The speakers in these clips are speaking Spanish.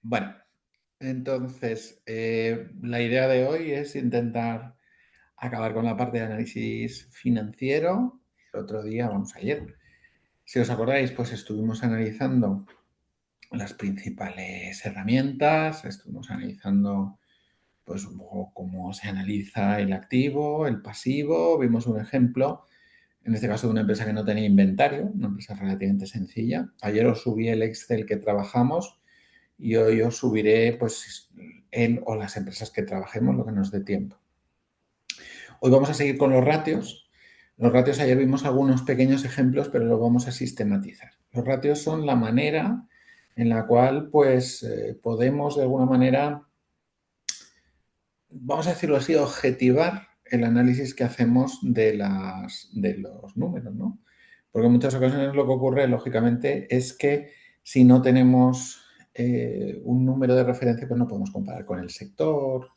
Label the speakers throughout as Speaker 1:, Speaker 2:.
Speaker 1: Bueno, entonces, la idea de hoy es intentar acabar con la parte de análisis financiero. El otro día, vamos, ayer, si os acordáis, pues estuvimos analizando las principales herramientas, estuvimos analizando pues un poco cómo se analiza el activo, el pasivo, vimos un ejemplo, en este caso de una empresa que no tenía inventario, una empresa relativamente sencilla. Ayer os subí el Excel que trabajamos y hoy os subiré pues el o las empresas que trabajemos, lo que nos dé tiempo. Hoy vamos a seguir con los ratios. Los ratios ayer vimos algunos pequeños ejemplos, pero los vamos a sistematizar. Los ratios son la manera en la cual pues podemos de alguna manera, vamos a decirlo así, objetivar el análisis que hacemos de los números, ¿no? Porque en muchas ocasiones lo que ocurre, lógicamente, es que si no tenemos un número de referencia, pues no podemos comparar con el sector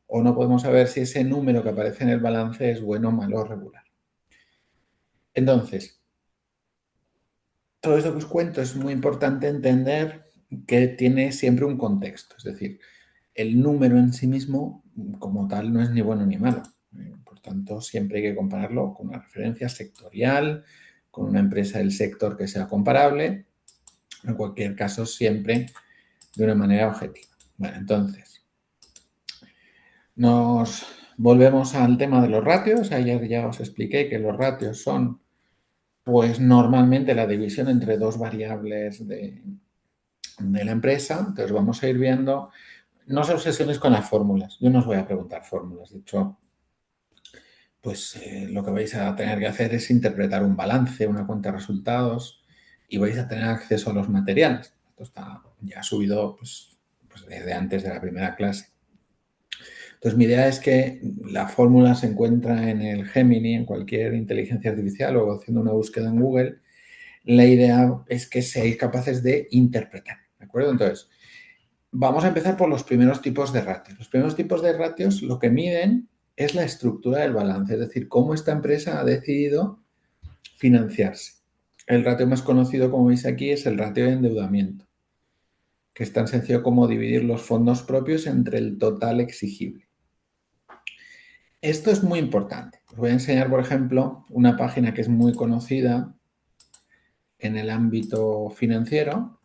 Speaker 1: o no podemos saber si ese número que aparece en el balance es bueno, malo o regular. Entonces, todo esto que os cuento es muy importante entender que tiene siempre un contexto, es decir, el número en sí mismo como tal no es ni bueno ni malo. Por tanto, siempre hay que compararlo con una referencia sectorial, con una empresa del sector que sea comparable, en cualquier caso siempre de una manera objetiva. Bueno, entonces, nos volvemos al tema de los ratios. Ayer ya os expliqué que los ratios son pues normalmente la división entre dos variables de la empresa. Entonces vamos a ir viendo, no os obsesionéis con las fórmulas, yo no os voy a preguntar fórmulas, de hecho, pues lo que vais a tener que hacer es interpretar un balance, una cuenta de resultados y vais a tener acceso a los materiales. Esto está ya subido pues desde antes de la primera clase. Entonces mi idea es que la fórmula se encuentra en el Gemini, en cualquier inteligencia artificial o haciendo una búsqueda en Google. La idea es que seáis capaces de interpretar, ¿de acuerdo? Entonces, vamos a empezar por los primeros tipos de ratios. Los primeros tipos de ratios lo que miden es la estructura del balance, es decir, cómo esta empresa ha decidido financiarse. El ratio más conocido, como veis aquí, es el ratio de endeudamiento, que es tan sencillo como dividir los fondos propios entre el total exigible. Esto es muy importante. Os voy a enseñar, por ejemplo, una página que es muy conocida en el ámbito financiero,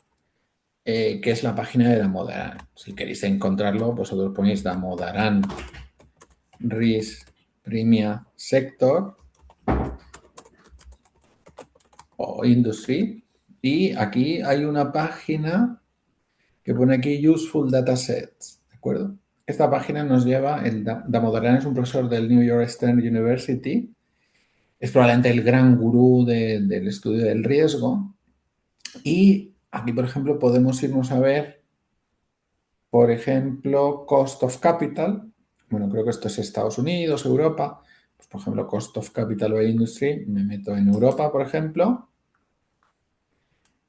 Speaker 1: que es la página de Damodaran. Si queréis encontrarlo, vosotros ponéis Damodaran Risk Premia Sector o Industry. Y aquí hay una página que pone aquí Useful Datasets, ¿de acuerdo? Esta página nos lleva, Damodaran es un profesor del New York Stern University, es probablemente el gran gurú del estudio del riesgo. Y aquí, por ejemplo, podemos irnos a ver, por ejemplo, Cost of Capital. Bueno, creo que esto es Estados Unidos, Europa. Pues, por ejemplo, Cost of Capital by Industry. Me meto en Europa, por ejemplo.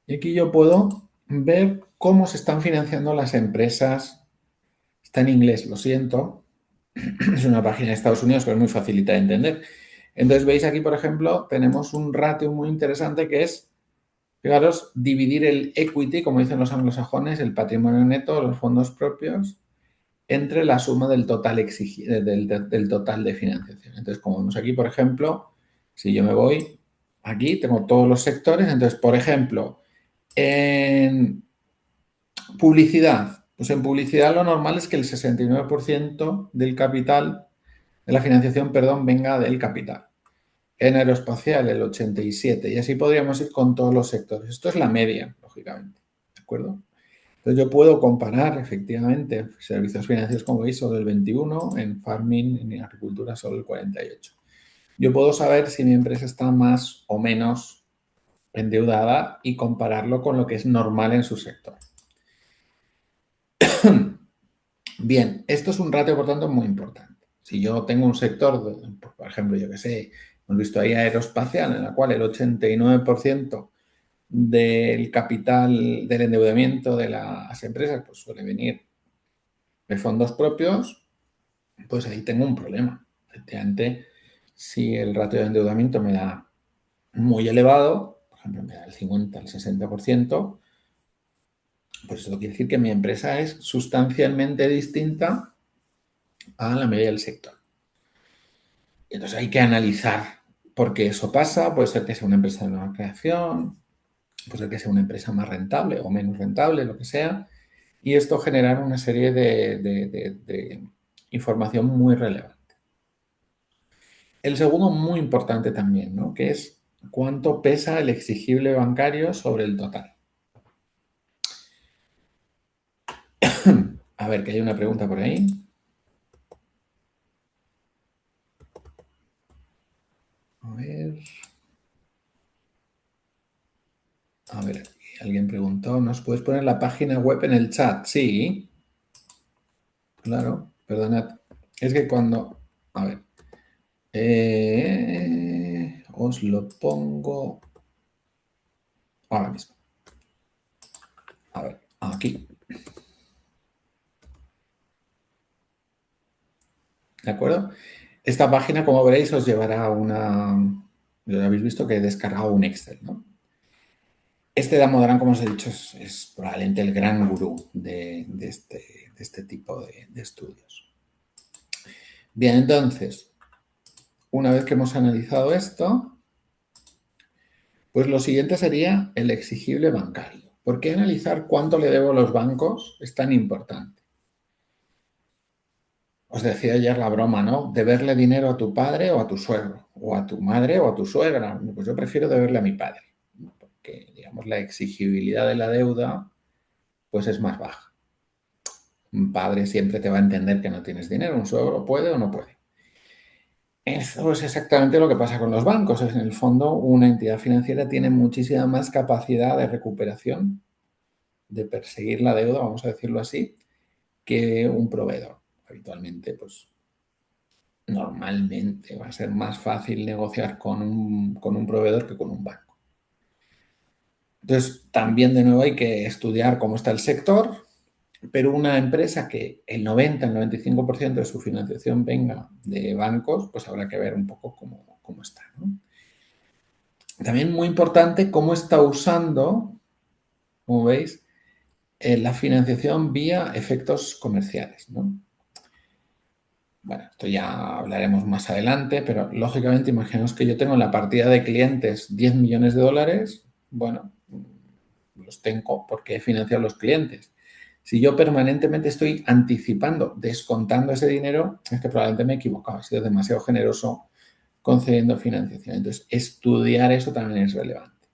Speaker 1: Y aquí yo puedo ver cómo se están financiando las empresas. Está en inglés, lo siento. Es una página de Estados Unidos, pero es muy facilita de entender. Entonces, veis aquí, por ejemplo, tenemos un ratio muy interesante que es, fijaros, dividir el equity, como dicen los anglosajones, el patrimonio neto, los fondos propios, entre la suma del total del total de financiación. Entonces, como vemos aquí, por ejemplo, si yo me voy aquí, tengo todos los sectores. Entonces, por ejemplo, en publicidad, pues en publicidad lo normal es que el 69% del capital, de la financiación, perdón, venga del capital. En aeroespacial el 87% y así podríamos ir con todos los sectores. Esto es la media, lógicamente, ¿de acuerdo? Entonces yo puedo comparar efectivamente servicios financieros, como veis, solo el 21, en farming, en agricultura solo el 48. Yo puedo saber si mi empresa está más o menos endeudada y compararlo con lo que es normal en su sector. Bien, esto es un ratio, por tanto, muy importante. Si yo tengo un sector, por ejemplo, yo que sé, hemos visto ahí aeroespacial, en la cual el 89% del capital, del endeudamiento de las empresas, pues suele venir de fondos propios, pues ahí tengo un problema. Efectivamente, si el ratio de endeudamiento me da muy elevado, por ejemplo, me da el 50, el 60%, Pues eso quiere decir que mi empresa es sustancialmente distinta a la media del sector. Entonces hay que analizar por qué eso pasa. Puede ser que sea una empresa de nueva creación, puede ser que sea una empresa más rentable o menos rentable, lo que sea. Y esto genera una serie de información muy relevante. El segundo, muy importante también, ¿no? Que es cuánto pesa el exigible bancario sobre el total. A ver, que hay una pregunta por ahí. A ver. A ver, alguien preguntó, ¿nos puedes poner la página web en el chat? Sí, claro, perdonad. Es que cuando... A ver. Os lo pongo ahora mismo. A ver, aquí. ¿De acuerdo? Esta página, como veréis, os llevará a una... Ya habéis visto que he descargado un Excel, ¿no? Este Damodaran, como os he dicho, es probablemente el gran gurú de este tipo de estudios. Bien, entonces, una vez que hemos analizado esto, pues lo siguiente sería el exigible bancario. ¿Por qué analizar cuánto le debo a los bancos es tan importante? Os decía ayer la broma, ¿no? Deberle dinero a tu padre o a tu suegro, o a tu madre o a tu suegra. Pues yo prefiero deberle a mi padre, porque, digamos, la exigibilidad de la deuda, pues es más baja. Un padre siempre te va a entender que no tienes dinero, un suegro puede o no puede. Eso es exactamente lo que pasa con los bancos. En el fondo, una entidad financiera tiene muchísima más capacidad de recuperación, de perseguir la deuda, vamos a decirlo así, que un proveedor. Habitualmente, pues normalmente va a ser más fácil negociar con un proveedor que con un banco. Entonces, también de nuevo hay que estudiar cómo está el sector, pero una empresa que el 90, el 95% de su financiación venga de bancos, pues habrá que ver un poco cómo está, ¿no? También muy importante cómo está usando, como veis, la financiación vía efectos comerciales, ¿no? Bueno, esto ya hablaremos más adelante, pero lógicamente imaginaos que yo tengo en la partida de clientes 10 millones de dólares, bueno, los tengo porque he financiado a los clientes. Si yo permanentemente estoy anticipando, descontando ese dinero, es que probablemente me he equivocado, he sido demasiado generoso concediendo financiación. Entonces, estudiar eso también es relevante.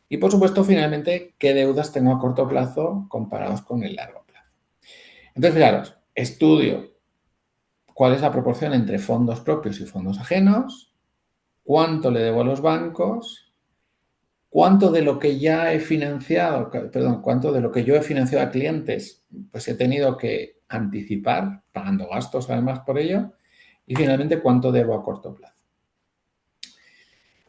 Speaker 1: Y por supuesto, finalmente, qué deudas tengo a corto plazo comparados con el largo plazo. Entonces, fijaros, estudio cuál es la proporción entre fondos propios y fondos ajenos, cuánto le debo a los bancos, cuánto de lo que ya he financiado, perdón, cuánto de lo que yo he financiado a clientes, pues he tenido que anticipar, pagando gastos además por ello, y finalmente cuánto debo a corto plazo.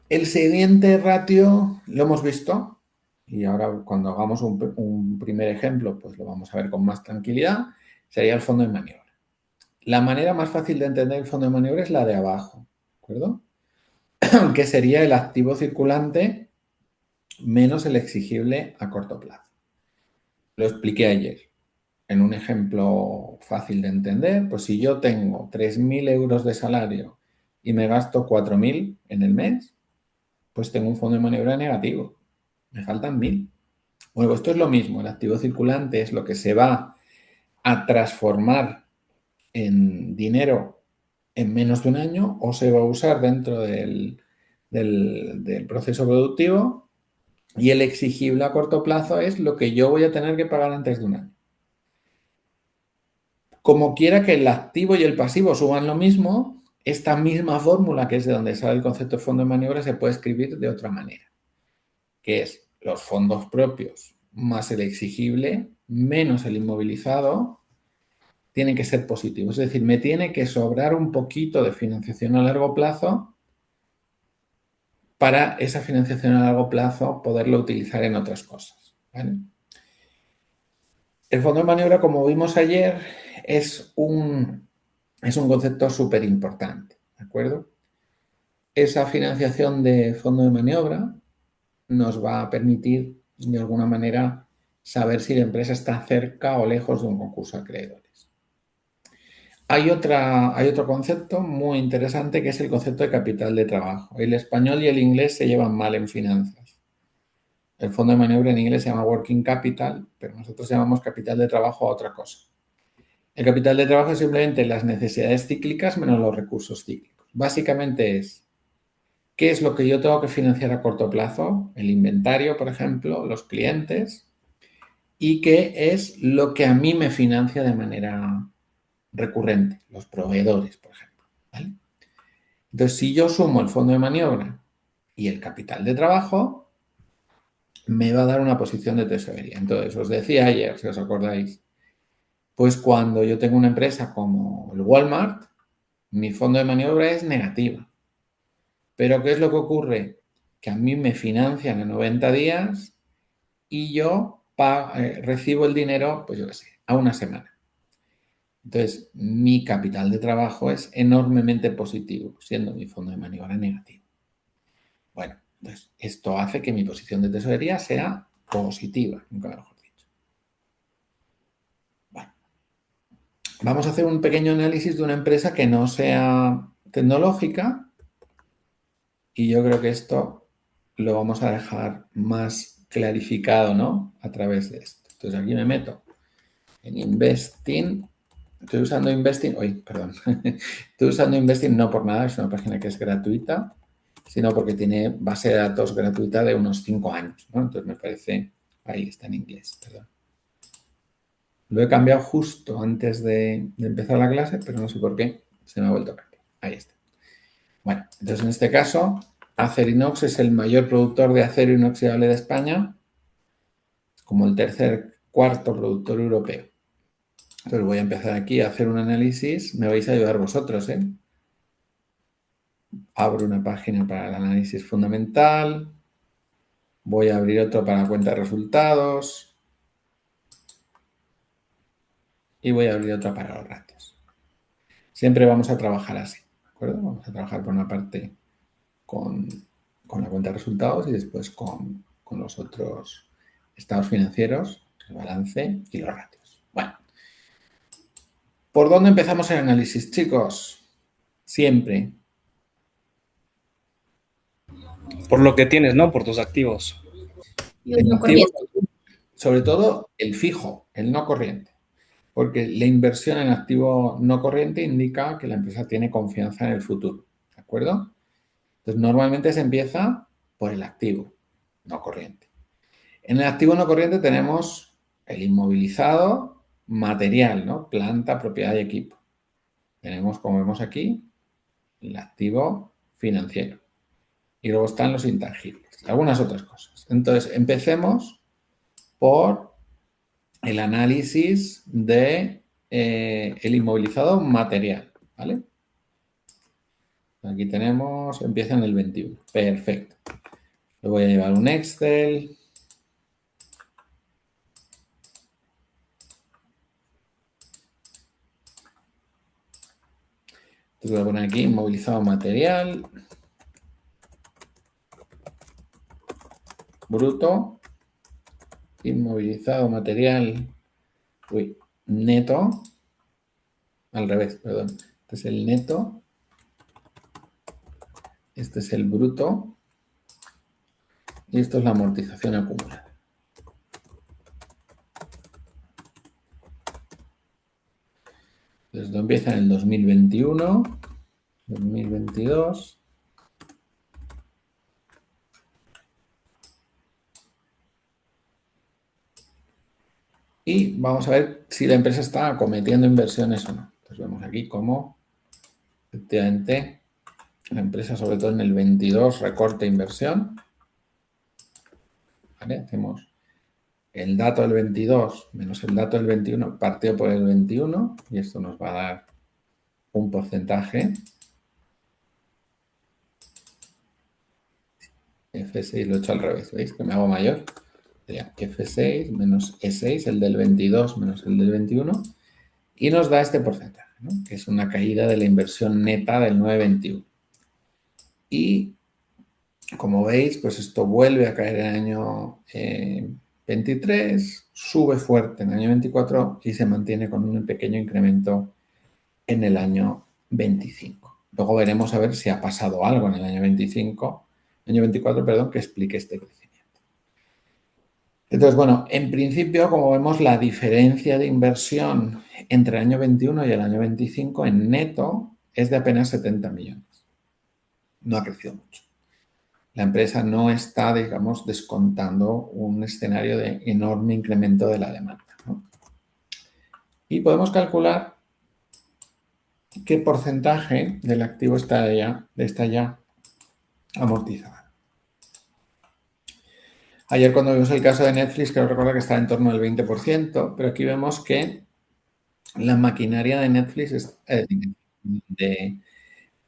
Speaker 1: El siguiente ratio lo hemos visto y ahora cuando hagamos un primer ejemplo, pues lo vamos a ver con más tranquilidad, sería el fondo de maniobra. La manera más fácil de entender el fondo de maniobra es la de abajo, ¿de acuerdo? Que sería el activo circulante menos el exigible a corto plazo. Lo expliqué ayer en un ejemplo fácil de entender. Pues si yo tengo 3.000 euros de salario y me gasto 4.000 en el mes, pues tengo un fondo de maniobra negativo. Me faltan 1.000. Bueno, pues esto es lo mismo. El activo circulante es lo que se va a transformar en dinero en menos de un año o se va a usar dentro del proceso productivo, y el exigible a corto plazo es lo que yo voy a tener que pagar antes de un año. Como quiera que el activo y el pasivo suban lo mismo, esta misma fórmula, que es de donde sale el concepto de fondo de maniobra, se puede escribir de otra manera, que es los fondos propios más el exigible menos el inmovilizado tienen que ser positivos. Es decir, me tiene que sobrar un poquito de financiación a largo plazo para esa financiación a largo plazo poderlo utilizar en otras cosas, ¿vale? El fondo de maniobra, como vimos ayer, es un concepto súper importante, ¿de acuerdo? Esa financiación de fondo de maniobra nos va a permitir, de alguna manera, saber si la empresa está cerca o lejos de un concurso de acreedores. Hay otro concepto muy interesante que es el concepto de capital de trabajo. El español y el inglés se llevan mal en finanzas. El fondo de maniobra en inglés se llama working capital, pero nosotros llamamos capital de trabajo a otra cosa. El capital de trabajo es simplemente las necesidades cíclicas menos los recursos cíclicos. Básicamente es, ¿qué es lo que yo tengo que financiar a corto plazo? El inventario, por ejemplo, los clientes. ¿Y qué es lo que a mí me financia de manera recurrente? Los proveedores, por ejemplo. ¿Vale? Entonces, si yo sumo el fondo de maniobra y el capital de trabajo, me va a dar una posición de tesorería. Entonces, os decía ayer, si os acordáis, pues cuando yo tengo una empresa como el Walmart, mi fondo de maniobra es negativa. Pero ¿qué es lo que ocurre? Que a mí me financian en 90 días y yo recibo el dinero, pues yo qué sé, a una semana. Entonces, mi capital de trabajo es enormemente positivo, siendo mi fondo de maniobra negativo. Bueno, entonces, esto hace que mi posición de tesorería sea positiva, nunca mejor dicho. Bueno, vamos a hacer un pequeño análisis de una empresa que no sea tecnológica y yo creo que esto lo vamos a dejar más clarificado, ¿no? A través de esto. Entonces, aquí me meto en Investing. Estoy usando Investing, perdón. Estoy usando Investing no por nada, es una página que es gratuita, sino porque tiene base de datos gratuita de unos 5 años, ¿no? Entonces me parece, ahí está en inglés, perdón. Lo he cambiado justo antes de empezar la clase, pero no sé por qué se me ha vuelto a cambiar. Ahí está. Bueno, entonces en este caso, Acerinox es el mayor productor de acero inoxidable de España, como el cuarto productor europeo. Entonces voy a empezar aquí a hacer un análisis, me vais a ayudar vosotros, ¿eh? Abro una página para el análisis fundamental, voy a abrir otro para la cuenta de resultados y voy a abrir otro para los ratios. Siempre vamos a trabajar así, ¿de acuerdo? Vamos a trabajar por una parte con la cuenta de resultados y después con los otros estados financieros, el balance y los ratios. Bueno, ¿por dónde empezamos el análisis, chicos? Siempre.
Speaker 2: Por lo que tienes, ¿no? Por tus activos.
Speaker 3: Los
Speaker 1: El
Speaker 3: no
Speaker 1: activo,
Speaker 3: corrientes.
Speaker 1: sobre todo el fijo, el no corriente. Porque la inversión en activo no corriente indica que la empresa tiene confianza en el futuro. ¿De acuerdo? Entonces, normalmente se empieza por el activo no corriente. En el activo no corriente tenemos el inmovilizado material, ¿no? Planta, propiedad y equipo. Tenemos, como vemos aquí, el activo financiero. Y luego están los intangibles y algunas otras cosas. Entonces, empecemos por el análisis de el inmovilizado material, ¿vale? Aquí tenemos, empieza en el 21. Perfecto. Lo voy a llevar un Excel. Entonces voy a poner aquí inmovilizado material bruto, inmovilizado material neto, al revés, perdón. Este es el neto, este es el bruto y esto es la amortización acumulada. Entonces esto empieza en el 2021, 2022. Y vamos a ver si la empresa está acometiendo inversiones o no. Entonces vemos aquí cómo efectivamente la empresa, sobre todo en el 22, recorta inversión. ¿Vale? Hacemos el dato del 22 menos el dato del 21 partido por el 21 y esto nos va a dar un porcentaje. F6 lo he hecho al revés, ¿veis? Que me hago mayor. Sería F6 menos E6, el del 22 menos el del 21 y nos da este porcentaje, ¿no? Que es una caída de la inversión neta del 9,21. Y como veis, pues esto vuelve a caer el año 23, sube fuerte en el año 24 y se mantiene con un pequeño incremento en el año 25. Luego veremos a ver si ha pasado algo en el año 24, perdón, que explique este crecimiento. Entonces, bueno, en principio, como vemos, la diferencia de inversión entre el año 21 y el año 25 en neto es de apenas 70 millones. No ha crecido mucho. La empresa no está, digamos, descontando un escenario de enorme incremento de la demanda, ¿no? Y podemos calcular qué porcentaje del activo está ya amortizado. Ayer cuando vimos el caso de Netflix, creo recordar que estaba en torno al 20%, pero aquí vemos que la maquinaria de Netflix,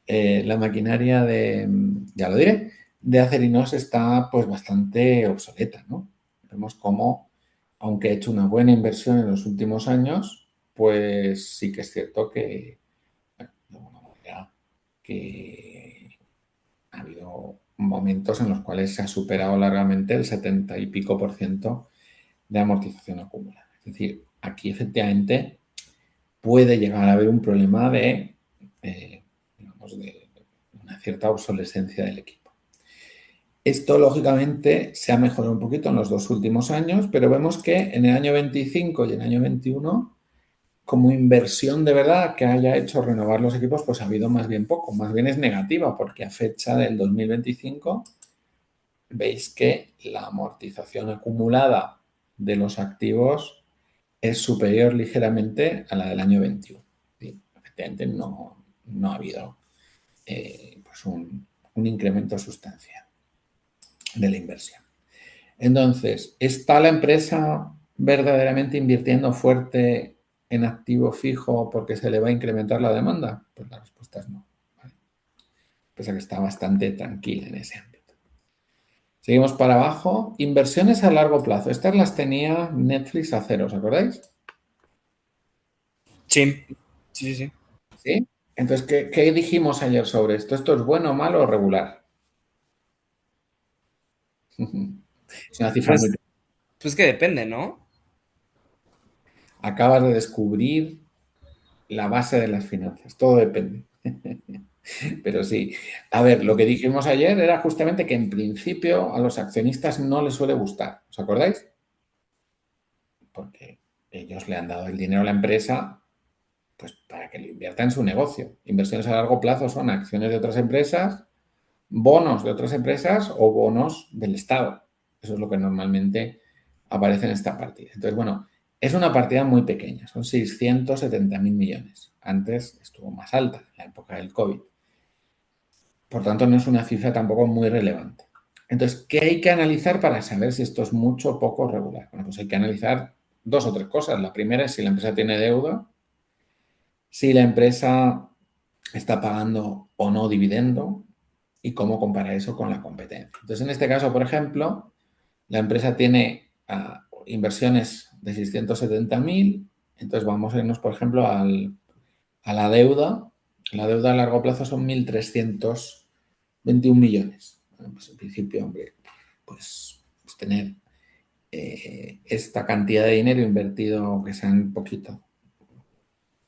Speaker 1: la maquinaria de, ya lo diré, de Acerinos está pues bastante obsoleta, ¿no? Vemos cómo, aunque ha hecho una buena inversión en los últimos años, pues sí que es cierto que, bueno, de alguna manera, que ha habido momentos en los cuales se ha superado largamente el 70 y pico por ciento de amortización acumulada. Es decir, aquí efectivamente puede llegar a haber un problema digamos, de una cierta obsolescencia del equipo. Esto, lógicamente, se ha mejorado un poquito en los 2 últimos años, pero vemos que en el año 25 y en el año 21, como inversión de verdad que haya hecho renovar los equipos, pues ha habido más bien poco, más bien es negativa, porque a fecha del 2025 veis que la amortización acumulada de los activos es superior ligeramente a la del año 21. ¿Sí? Efectivamente, no ha habido pues un incremento sustancial de la inversión. Entonces, ¿está la empresa verdaderamente invirtiendo fuerte en activo fijo porque se le va a incrementar la demanda? Pues la respuesta es no. ¿Vale? Pese a que está bastante tranquila en ese ámbito. Seguimos para abajo. Inversiones a largo plazo. Estas las tenía Netflix a cero, ¿os acordáis?
Speaker 2: Sí, sí, sí.
Speaker 1: ¿Sí? Entonces, ¿qué dijimos ayer sobre esto? ¿Esto es bueno, malo o regular? Es una cifra muy...
Speaker 2: Pues, pues que depende, ¿no?
Speaker 1: Acabas de descubrir la base de las finanzas. Todo depende. Pero sí, a ver, lo que dijimos ayer era justamente que en principio a los accionistas no les suele gustar. ¿Os acordáis? Porque ellos le han dado el dinero a la empresa pues para que lo invierta en su negocio. Inversiones a largo plazo son acciones de otras empresas, bonos de otras empresas o bonos del Estado. Eso es lo que normalmente aparece en esta partida. Entonces, bueno, es una partida muy pequeña, son 670.000 millones. Antes estuvo más alta, en la época del COVID. Por tanto, no es una cifra tampoco muy relevante. Entonces, ¿qué hay que analizar para saber si esto es mucho o poco regular? Bueno, pues hay que analizar 2 o 3 cosas. La primera es si la empresa tiene deuda, si la empresa está pagando o no dividendo y cómo compara eso con la competencia. Entonces, en este caso, por ejemplo, la empresa tiene inversiones de 670.000, entonces vamos a irnos, por ejemplo, a la deuda. La deuda a largo plazo son 1.321 millones. Bueno, pues en principio, hombre, pues tener esta cantidad de dinero invertido, que sea un poquito,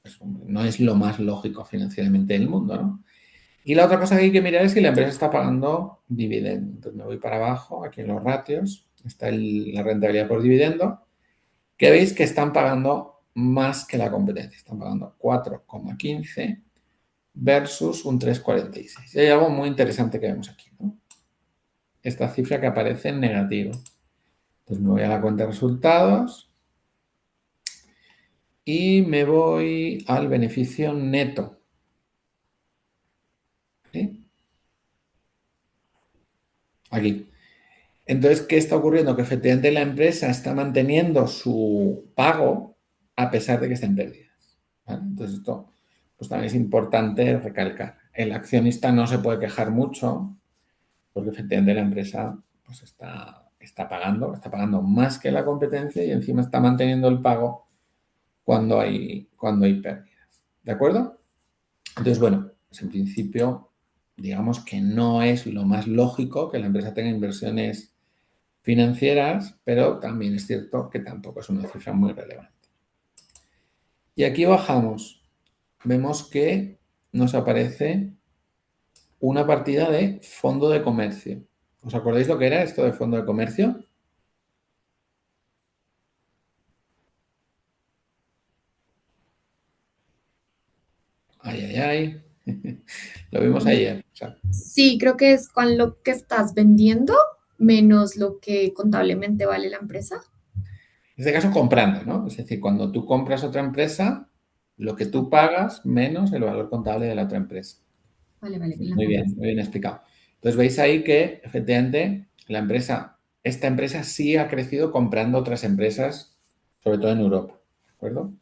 Speaker 1: pues, hombre, no es lo más lógico financieramente del mundo, ¿no? Y la otra cosa que hay que mirar es si la empresa está pagando dividendo. Entonces me voy para abajo, aquí en los ratios, está la rentabilidad por dividendo, que veis que están pagando más que la competencia. Están pagando 4,15 versus un 3,46. Y hay algo muy interesante que vemos aquí, ¿no? Esta cifra que aparece en negativo. Entonces me voy a la cuenta de resultados y me voy al beneficio neto. ¿Sí? Aquí. Entonces, ¿qué está ocurriendo? Que efectivamente la empresa está manteniendo su pago a pesar de que estén pérdidas. ¿Vale? Entonces, esto pues también es importante recalcar. El accionista no se puede quejar mucho porque efectivamente la empresa pues está pagando más que la competencia y encima está manteniendo el pago cuando hay pérdidas. ¿De acuerdo? Entonces, bueno, pues en principio, digamos que no es lo más lógico que la empresa tenga inversiones financieras, pero también es cierto que tampoco es una cifra muy relevante. Y aquí bajamos. Vemos que nos aparece una partida de fondo de comercio. ¿Os acordáis lo que era esto de fondo de comercio? Ay, ay, ay. Lo vimos ayer. O sea,
Speaker 3: Sí, creo que es con lo que estás vendiendo menos lo que contablemente vale la empresa.
Speaker 1: en este caso, comprando, ¿no? Es decir, cuando tú compras otra empresa, lo que tú
Speaker 3: Ok,
Speaker 1: pagas menos el valor contable de la otra empresa.
Speaker 3: vale, vale, la compra.
Speaker 1: Muy bien explicado. Entonces veis ahí que efectivamente esta empresa sí ha crecido comprando otras empresas, sobre todo en Europa, ¿de acuerdo?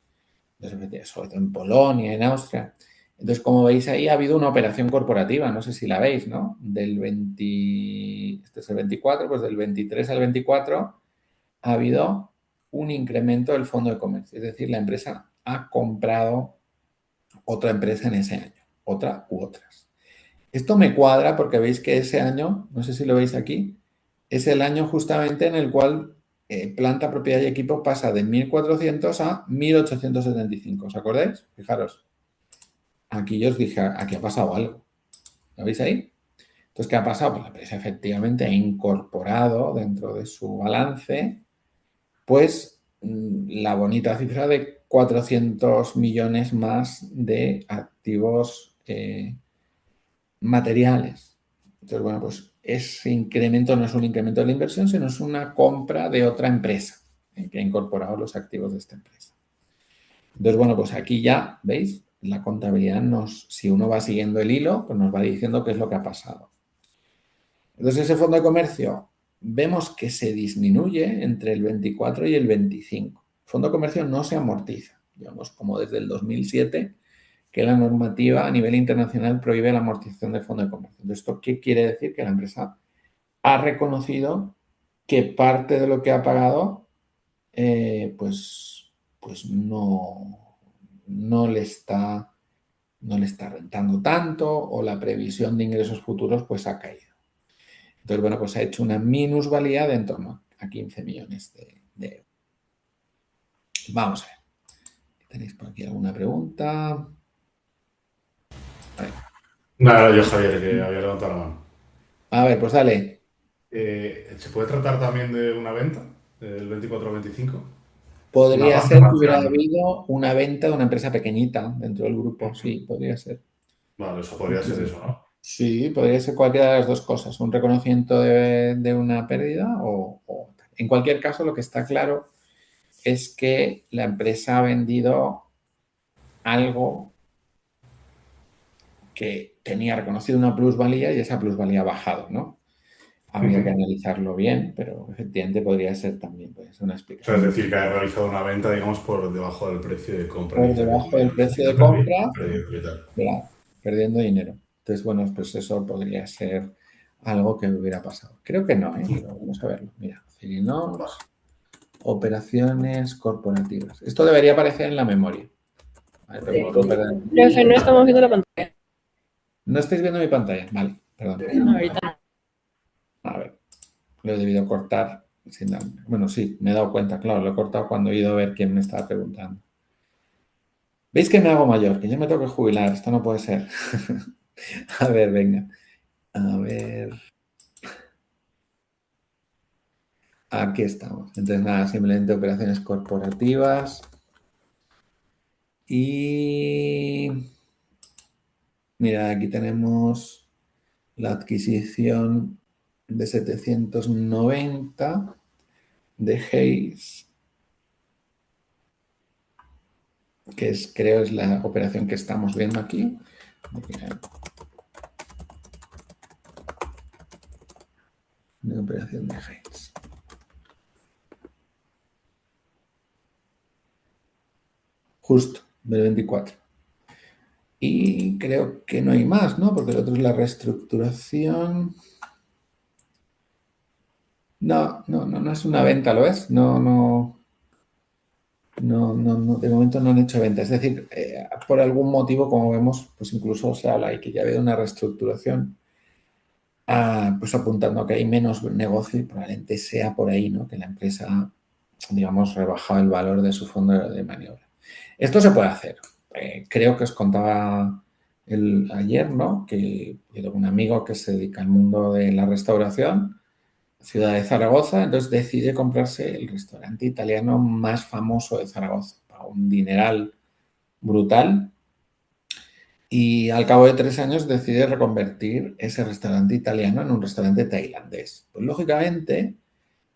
Speaker 1: Entonces, sobre todo en Polonia, en Austria. Entonces, como veis ahí, ha habido una operación corporativa, no sé si la veis, ¿no? Del 20, este es el 24, pues del 23 al 24 ha habido un incremento del fondo de comercio. Es decir, la empresa ha comprado otra empresa en ese año, otra u otras. Esto me cuadra porque veis que ese año, no sé si lo veis aquí, es el año justamente en el cual planta, propiedad y equipo pasa de 1.400 a 1.875. ¿Os acordáis? Fijaros, aquí yo os dije, aquí ha pasado algo. ¿Lo veis ahí? Entonces, ¿qué ha pasado? Pues la empresa efectivamente ha incorporado dentro de su balance, pues, la bonita cifra de 400 millones más de activos materiales. Entonces, bueno, pues ese incremento no es un incremento de la inversión, sino es una compra de otra empresa que ha incorporado los activos de esta empresa. Entonces, bueno, pues aquí ya, ¿veis? La contabilidad si uno va siguiendo el hilo, pues nos va diciendo qué es lo que ha pasado. Entonces, ese fondo de comercio vemos que se disminuye entre el 24 y el 25. El fondo de comercio no se amortiza, digamos, como desde el 2007 que la normativa a nivel internacional prohíbe la amortización del fondo de comercio. Entonces, ¿esto qué quiere decir? Que la empresa ha reconocido que parte de lo que ha pagado, pues no le está rentando tanto o la previsión de ingresos futuros pues ha caído. Entonces, bueno, pues ha hecho una minusvalía de en torno a 15 millones de euros. Vamos a ver. ¿Tenéis por aquí alguna pregunta? A ver,
Speaker 4: Nada, era yo, Javier, que había levantado la mano.
Speaker 1: pues dale.
Speaker 4: ¿Se puede tratar también de una venta, del 24 al 25? Una
Speaker 1: Podría
Speaker 4: parte
Speaker 1: ser que
Speaker 4: más
Speaker 1: hubiera
Speaker 4: grande.
Speaker 1: habido una venta de una empresa pequeñita dentro del grupo. Sí, podría ser.
Speaker 4: Vale, eso podría ser eso, ¿no?
Speaker 1: Sí, podría ser cualquiera de las dos cosas. Un reconocimiento de una pérdida o otra. En cualquier caso, lo que está claro es que la empresa ha vendido algo que tenía reconocido una plusvalía y esa plusvalía ha bajado, ¿no? Habría que analizarlo bien, pero efectivamente podría ser también, puede ser una
Speaker 4: O sea, es
Speaker 1: explicación.
Speaker 4: decir, que ha realizado una venta, digamos, por debajo del precio de compra
Speaker 1: Por
Speaker 4: inicial que
Speaker 1: debajo del
Speaker 4: tuvieron.
Speaker 1: precio
Speaker 4: Y
Speaker 1: de compra,
Speaker 4: ha perdido capital.
Speaker 1: ¿verdad? Perdiendo dinero. Entonces, bueno, pues eso podría ser algo que hubiera pasado. Creo que no, ¿eh? Pero vamos a verlo. Mira,
Speaker 4: Vale.
Speaker 1: Firinox, operaciones corporativas. Esto debería aparecer en la memoria. Vale, pero como puedo perder-
Speaker 5: Profe, no estamos viendo la pantalla.
Speaker 1: No estáis viendo mi pantalla. Vale, perdón.
Speaker 5: No, ahorita.
Speaker 1: A ver, lo he debido cortar. Bueno, sí, me he dado cuenta, claro, lo he cortado cuando he ido a ver quién me estaba preguntando. ¿Veis que me hago mayor? Que yo me tengo que jubilar. Esto no puede ser. A ver, venga. A ver. Aquí estamos. Entonces, nada, simplemente operaciones corporativas. Y mira, aquí tenemos la adquisición de 790 de Hayes, que creo es la operación que estamos viendo aquí. Una operación de Hayes. Justo, del 24. Y creo que no hay más, ¿no? Porque el otro es la reestructuración. No es una venta, ¿lo es? No, de momento no han hecho venta. Es decir, por algún motivo, como vemos, pues incluso se habla de que ya ha habido una reestructuración pues apuntando a que hay menos negocio y probablemente sea por ahí, ¿no? Que la empresa, digamos, rebajado el valor de su fondo de maniobra. Esto se puede hacer. Creo que os contaba ayer, ¿no? Que yo tengo un amigo que se dedica al mundo de la restauración, ciudad de Zaragoza, entonces decide comprarse el restaurante italiano más famoso de Zaragoza, paga un dineral brutal y al cabo de 3 años decide reconvertir ese restaurante italiano en un restaurante tailandés. Pues lógicamente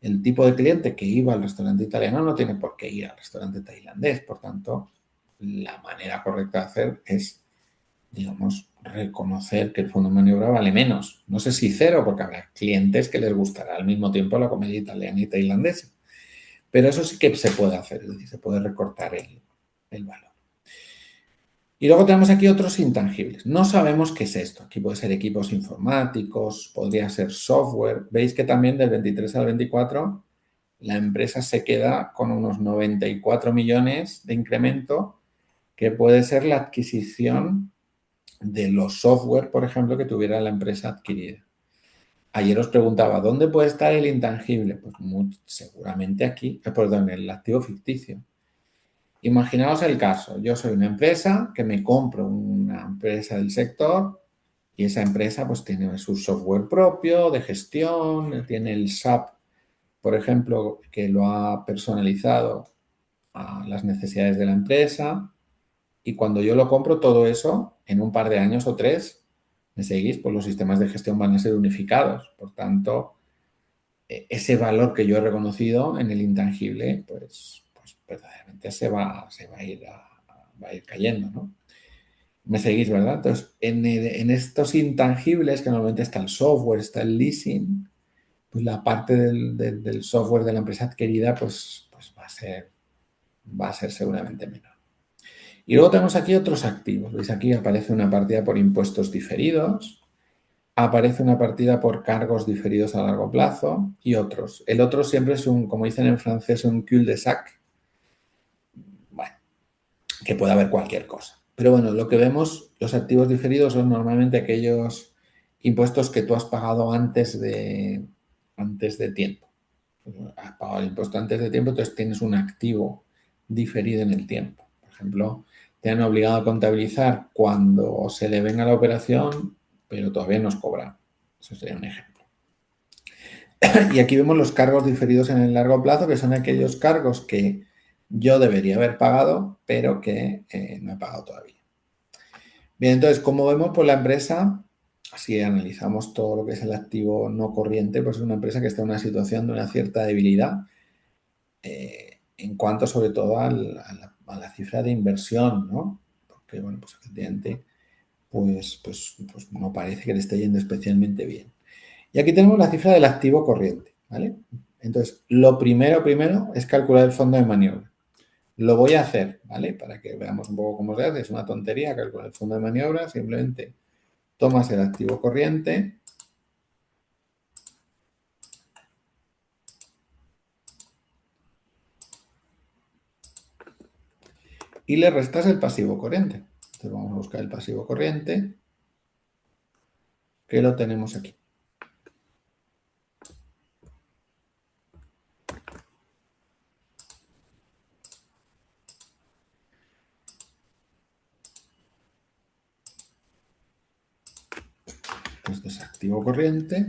Speaker 1: el tipo de cliente que iba al restaurante italiano no tiene por qué ir al restaurante tailandés, por tanto la manera correcta de hacer es, digamos, reconocer que el fondo de maniobra vale menos. No sé si cero, porque habrá clientes que les gustará al mismo tiempo la comida italiana y tailandesa. Pero eso sí que se puede hacer, es decir, se puede recortar el valor. Y luego tenemos aquí otros intangibles. No sabemos qué es esto. Aquí puede ser equipos informáticos, podría ser software. Veis que también del 23 al 24 la empresa se queda con unos 94 millones de incremento, que puede ser la adquisición de los software, por ejemplo, que tuviera la empresa adquirida. Ayer os preguntaba, ¿dónde puede estar el intangible? Pues seguramente aquí, perdón, el activo ficticio. Imaginaos el caso, yo soy una empresa que me compro una empresa del sector y esa empresa pues tiene su software propio de gestión, tiene el SAP, por ejemplo, que lo ha personalizado a las necesidades de la empresa y cuando yo lo compro todo eso, en un par de años o 3, ¿me seguís? Pues los sistemas de gestión van a ser unificados. Por tanto, ese valor que yo he reconocido en el intangible, pues verdaderamente va a ir cayendo, ¿no? Me seguís, ¿verdad? Entonces, en estos intangibles, que normalmente está el software, está el leasing, pues la parte del software de la empresa adquirida, pues va a ser seguramente menor. Y luego tenemos aquí otros activos. ¿Veis? Aquí aparece una partida por impuestos diferidos, aparece una partida por cargos diferidos a largo plazo y otros. El otro siempre es como dicen en francés, un cul-de-sac. Bueno, que puede haber cualquier cosa. Pero bueno, lo que vemos, los activos diferidos son normalmente aquellos impuestos que tú has pagado antes de tiempo. Has pagado el impuesto antes de tiempo, entonces tienes un activo diferido en el tiempo. Por ejemplo, te han obligado a contabilizar cuando se le venga la operación, pero todavía no has cobrado. Eso sería un ejemplo. Y aquí vemos los cargos diferidos en el largo plazo, que son aquellos cargos que yo debería haber pagado, pero que no he pagado todavía. Bien, entonces, como vemos, pues la empresa, si analizamos todo lo que es el activo no corriente, pues es una empresa que está en una situación de una cierta debilidad en cuanto sobre todo a la cifra de inversión, ¿no? Porque, bueno, pues efectivamente, pues no parece que le esté yendo especialmente bien. Y aquí tenemos la cifra del activo corriente, ¿vale? Entonces, lo primero es calcular el fondo de maniobra. Lo voy a hacer, ¿vale? Para que veamos un poco cómo se hace. Es una tontería calcular el fondo de maniobra. Simplemente tomas el activo corriente y le restas el pasivo corriente. Entonces vamos a buscar el pasivo corriente, que lo tenemos aquí. Esto es activo corriente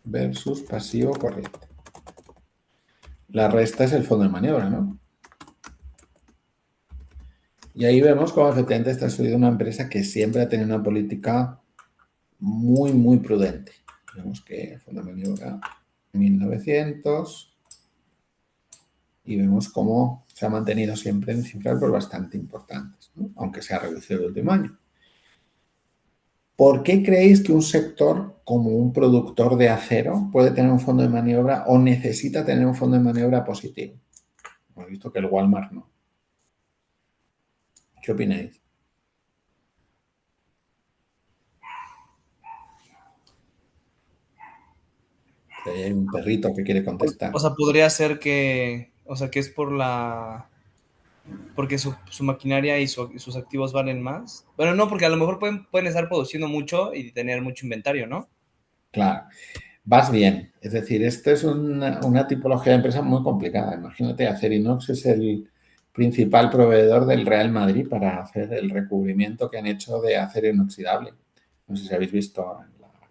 Speaker 1: versus pasivo corriente. La resta es el fondo de maniobra, ¿no? Y ahí vemos cómo efectivamente está estudiando una empresa que siempre ha tenido una política muy, muy prudente. Vemos que el fondo de maniobra 1900 y vemos cómo se ha mantenido siempre en cifras pues, bastante importantes, ¿no? Aunque se ha reducido el último año. ¿Por qué creéis que un sector como un productor de acero puede tener un fondo de maniobra o necesita tener un fondo de maniobra positivo? Hemos visto que el Walmart no. ¿Qué opináis? Ahí hay un perrito que quiere contestar.
Speaker 2: O sea, podría ser que, o sea, que es por la, porque su maquinaria y sus activos valen más. Bueno, no, porque a lo mejor pueden estar produciendo mucho y tener mucho inventario, ¿no?
Speaker 1: Claro, vas bien. Es decir, esto es una tipología de empresa muy complicada. Imagínate, Acerinox es el principal proveedor del Real Madrid para hacer el recubrimiento que han hecho de acero inoxidable. No sé si habéis visto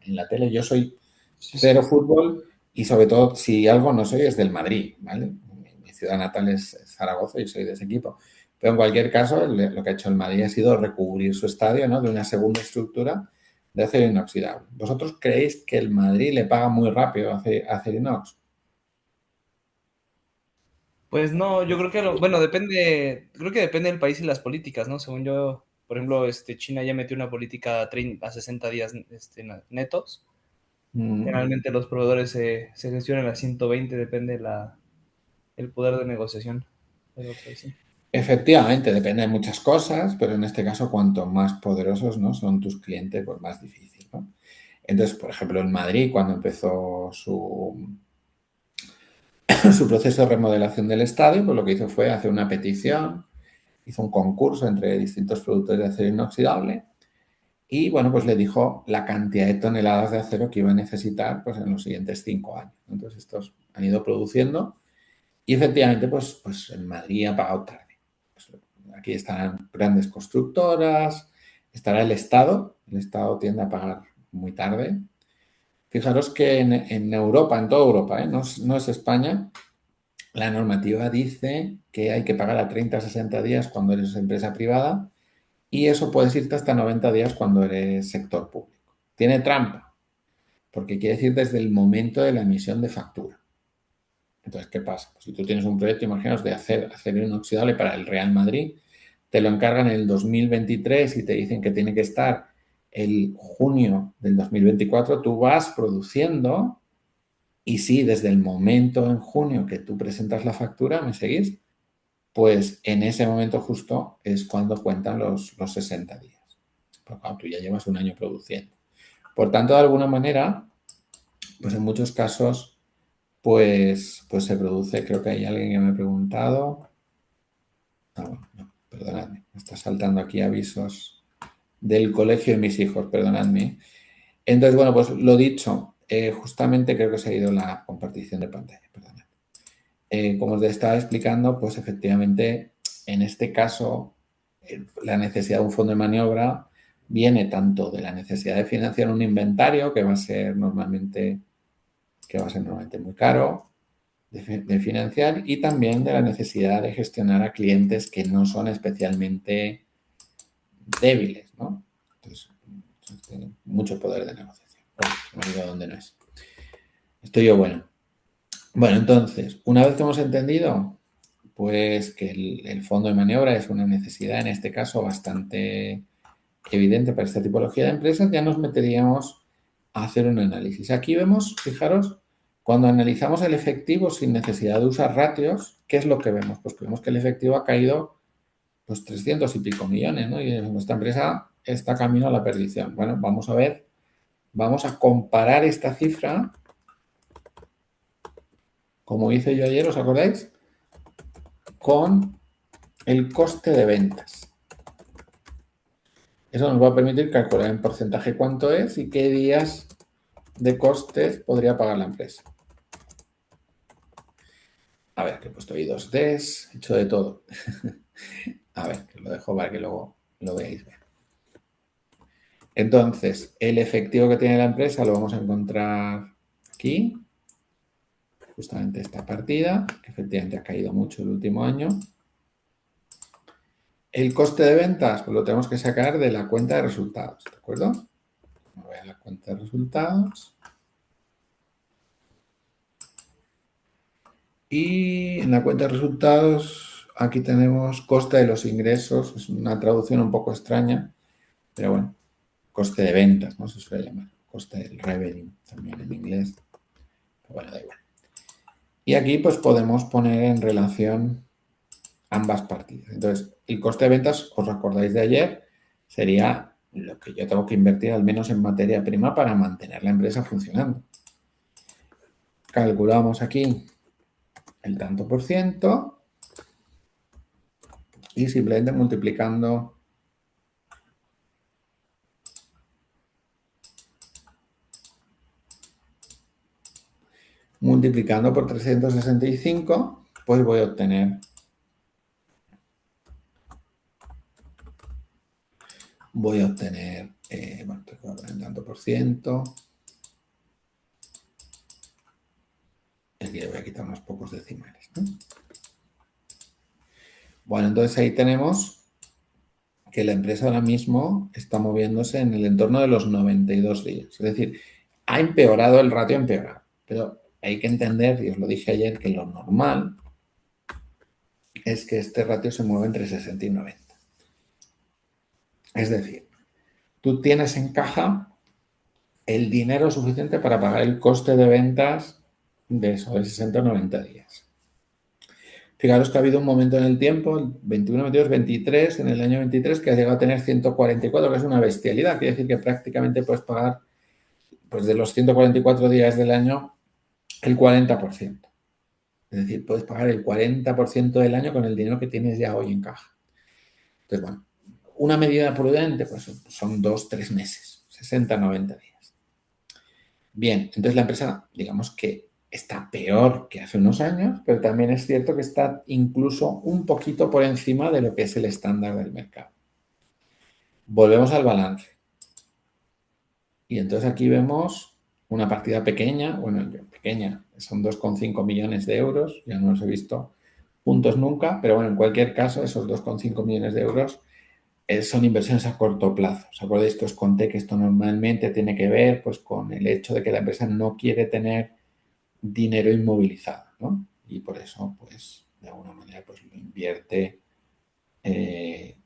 Speaker 1: en la tele. Yo soy
Speaker 2: Sí,
Speaker 1: cero
Speaker 2: sí.
Speaker 1: fútbol y sobre todo, si algo no soy, es del Madrid, ¿vale? Mi ciudad natal es Zaragoza y soy de ese equipo. Pero en cualquier caso, lo que ha hecho el Madrid ha sido recubrir su estadio, ¿no? De una segunda estructura de acero inoxidable. ¿Vosotros creéis que el Madrid le paga muy rápido a acero inox?
Speaker 2: Pues no, yo creo que bueno, creo que depende del país y las políticas, ¿no? Según yo, por ejemplo, China ya metió una política a 60 días netos.
Speaker 1: Mm,
Speaker 2: Generalmente los proveedores se gestionan a 120, depende el poder de negociación de los países.
Speaker 1: efectivamente, depende de muchas cosas, pero en este caso, cuanto más poderosos, ¿no? son tus clientes, pues más difícil, ¿no? Entonces, por ejemplo, en Madrid, cuando empezó su proceso de remodelación del estadio, pues lo que hizo fue hacer una petición, hizo un concurso entre distintos productores de acero inoxidable y, bueno, pues le dijo la cantidad de toneladas de acero que iba a necesitar pues, en los siguientes 5 años. Entonces, estos han ido produciendo y, efectivamente, pues en Madrid ha pagado tarde. Pues, aquí estarán grandes constructoras, estará el Estado tiende a pagar muy tarde. Fijaros que en Europa, en toda Europa, no es España, la normativa dice que hay que pagar a 30 a 60 días cuando eres empresa privada y eso puedes irte hasta 90 días cuando eres sector público. Tiene trampa, porque quiere decir desde el momento de la emisión de factura. Entonces, ¿qué pasa? Pues si tú tienes un proyecto, imaginaos, de hacer acero inoxidable para el Real Madrid, te lo encargan en el 2023 y te dicen que tiene que estar el junio del 2024, tú vas produciendo y sí, desde el momento en junio que tú presentas la factura, ¿me seguís? Pues en ese momento justo es cuando cuentan los 60 días. Porque claro, tú ya llevas un año produciendo. Por tanto, de alguna manera, pues en muchos casos, pues se produce, creo que hay alguien que me ha preguntado. Ah, bueno, no, perdonadme, me está saltando aquí avisos del colegio de mis hijos, perdonadme. Entonces, bueno, pues lo dicho, justamente creo que se ha ido la compartición de pantalla, perdonad. Como os estaba explicando, pues efectivamente, en este caso, la necesidad de un fondo de maniobra viene tanto de la necesidad de financiar un inventario que va a ser normalmente muy caro de financiar y también de la necesidad de gestionar a clientes que no son especialmente débiles, ¿no? Entonces, tiene mucho poder de negociación. Bueno, me digo dónde no es. Estoy yo bueno. Bueno, entonces, una vez que hemos entendido pues que el fondo de maniobra es una necesidad, en este caso, bastante evidente para esta tipología de empresas, ya nos meteríamos a hacer un análisis. Aquí vemos, fijaros, cuando analizamos el efectivo sin necesidad de usar ratios, ¿qué es lo que vemos? Pues que vemos que el efectivo ha caído pues 300 y pico millones, ¿no? Y nuestra empresa está camino a la perdición. Bueno, vamos a ver, vamos a comparar esta cifra, como hice yo ayer, ¿os acordáis? Con el coste de ventas. Eso nos va a permitir calcular en porcentaje cuánto es y qué días de costes podría pagar la empresa. A ver, que he puesto ahí 2Ds, he hecho de todo. A ver, que lo dejo para que luego lo veáis bien. Entonces, el efectivo que tiene la empresa lo vamos a encontrar aquí, justamente esta partida, que efectivamente ha caído mucho el último año. El coste de ventas, pues lo tenemos que sacar de la cuenta de resultados, ¿de acuerdo? Me voy a la cuenta de resultados. Y en la cuenta de resultados, aquí tenemos coste de los ingresos. Es una traducción un poco extraña, pero bueno, coste de ventas, ¿no? Se suele llamar. Coste del revenue, también en inglés. Pero bueno, da igual. Y aquí pues podemos poner en relación ambas partidas. Entonces, el coste de ventas, os recordáis de ayer, sería lo que yo tengo que invertir al menos en materia prima para mantener la empresa funcionando. Calculamos aquí el tanto por ciento y simplemente multiplicando por 365, pues voy a obtener bueno, tengo que poner tanto por ciento. Aquí le voy a quitar unos pocos decimales, ¿no? Bueno, entonces ahí tenemos que la empresa ahora mismo está moviéndose en el entorno de los 92 días. Es decir, ha empeorado el ratio, empeorado. Pero hay que entender, y os lo dije ayer, que lo normal es que este ratio se mueve entre 60 y 90. Es decir, tú tienes en caja el dinero suficiente para pagar el coste de ventas de eso, de 60 o 90 días. Fijaros que ha habido un momento en el tiempo, el 21, 22, 23, en el año 23, que has llegado a tener 144, que es una bestialidad. Quiere decir que prácticamente puedes pagar, pues de los 144 días del año, el 40%. Es decir, puedes pagar el 40% del año con el dinero que tienes ya hoy en caja. Entonces, bueno, una medida prudente, pues son 2-3 meses, 60, 90 días. Bien, entonces la empresa, digamos que está peor que hace unos años, pero también es cierto que está incluso un poquito por encima de lo que es el estándar del mercado. Volvemos al balance. Y entonces aquí vemos una partida pequeña, bueno, pequeña, son 2,5 millones de euros, ya no los he visto puntos nunca, pero bueno, en cualquier caso, esos 2,5 millones de euros son inversiones a corto plazo. ¿Os acordáis que os conté que esto normalmente tiene que ver pues, con el hecho de que la empresa no quiere tener dinero inmovilizado, ¿no? Y por eso, pues, de alguna manera, pues lo invierte de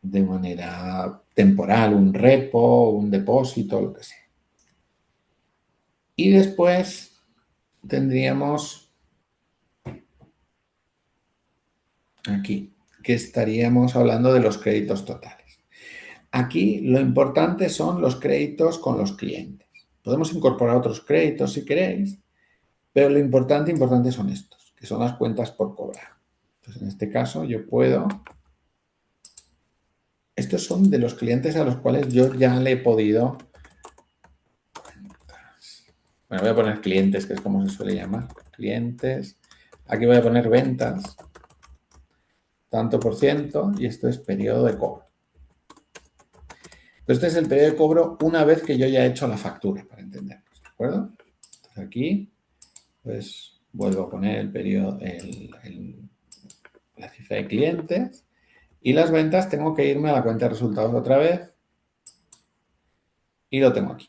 Speaker 1: manera temporal, un repo, un depósito, lo que sea. Y después tendríamos aquí, que estaríamos hablando de los créditos totales. Aquí lo importante son los créditos con los clientes. Podemos incorporar otros créditos si queréis, pero lo importante son estos, que son las cuentas por cobrar. Entonces, en este caso yo puedo... Estos son de los clientes a los cuales yo ya le he podido... Bueno, voy a poner clientes, que es como se suele llamar. Clientes. Aquí voy a poner ventas. Tanto por ciento. Y esto es periodo de cobro. Este es el periodo de cobro una vez que yo ya he hecho la factura, para entendernos. ¿De acuerdo? Entonces aquí, pues vuelvo a poner el periodo, la cifra de clientes. Y las ventas tengo que irme a la cuenta de resultados otra vez. Y lo tengo aquí.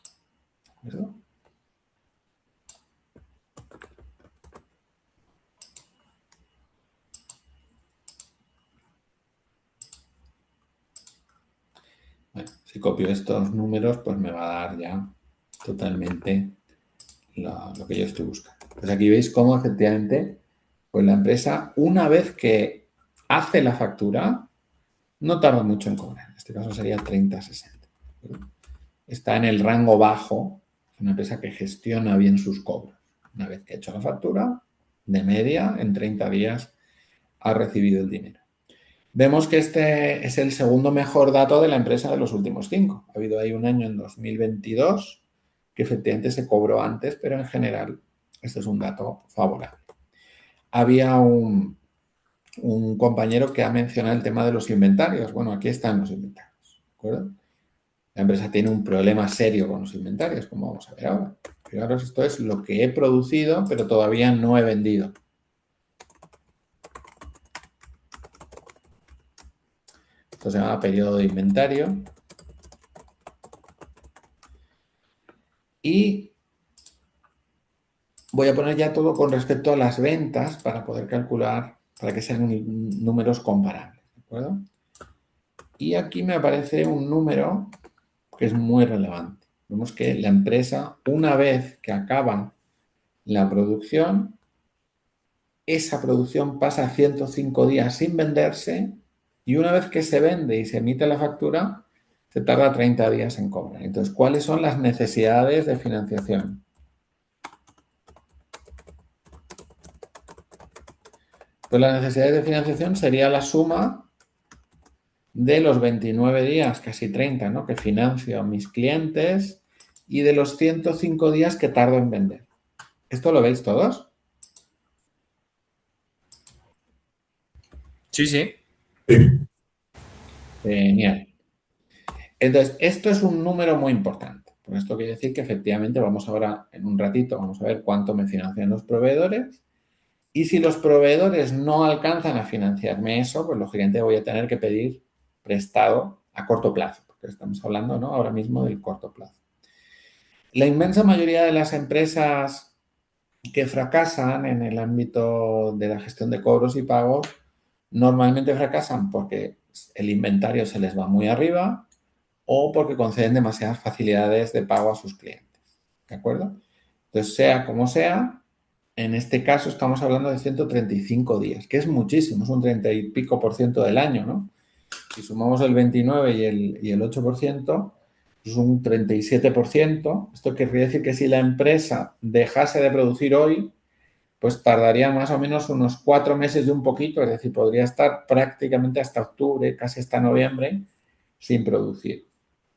Speaker 1: ¿De acuerdo? Bueno, si copio estos números, pues me va a dar ya totalmente lo que yo estoy buscando. Pues aquí veis cómo efectivamente, pues la empresa, una vez que hace la factura, no tarda mucho en cobrar. En este caso sería 30-60. Está en el rango bajo, una empresa que gestiona bien sus cobros. Una vez que ha hecho la factura, de media, en 30 días ha recibido el dinero. Vemos que este es el segundo mejor dato de la empresa de los últimos 5. Ha habido ahí un año en 2022 que efectivamente se cobró antes, pero en general este es un dato favorable. Había un compañero que ha mencionado el tema de los inventarios. Bueno, aquí están los inventarios, ¿de acuerdo? La empresa tiene un problema serio con los inventarios, como vamos a ver ahora. Fijaros, esto es lo que he producido, pero todavía no he vendido. Esto se llama periodo de inventario. Y voy a poner ya todo con respecto a las ventas para poder calcular, para que sean números comparables, ¿de acuerdo? Y aquí me aparece un número que es muy relevante. Vemos que la empresa, una vez que acaba la producción, esa producción pasa 105 días sin venderse y una vez que se vende y se emite la factura, se tarda 30 días en cobrar. Entonces, ¿cuáles son las necesidades de financiación? Pues las necesidades de financiación sería la suma de los 29 días, casi 30, ¿no?, que financio a mis clientes y de los 105 días que tardo en vender. ¿Esto lo veis todos?
Speaker 2: Sí, sí.
Speaker 1: Genial. Entonces, esto es un número muy importante. Por esto quiere decir que efectivamente vamos ahora, en un ratito, vamos a ver cuánto me financian los proveedores. Y si los proveedores no alcanzan a financiarme eso, pues lógicamente voy a tener que pedir prestado a corto plazo, porque estamos hablando, ¿no?, ahora mismo del corto plazo. La inmensa mayoría de las empresas que fracasan en el ámbito de la gestión de cobros y pagos normalmente fracasan porque el inventario se les va muy arriba o porque conceden demasiadas facilidades de pago a sus clientes. ¿De acuerdo? Entonces, sea como sea, en este caso estamos hablando de 135 días, que es muchísimo, es un 30 y pico por ciento del año, ¿no? Si sumamos el 29 y el 8%, es un 37%. Esto querría decir que si la empresa dejase de producir hoy, pues tardaría más o menos unos 4 meses y un poquito, es decir, podría estar prácticamente hasta octubre, casi hasta noviembre, sin producir.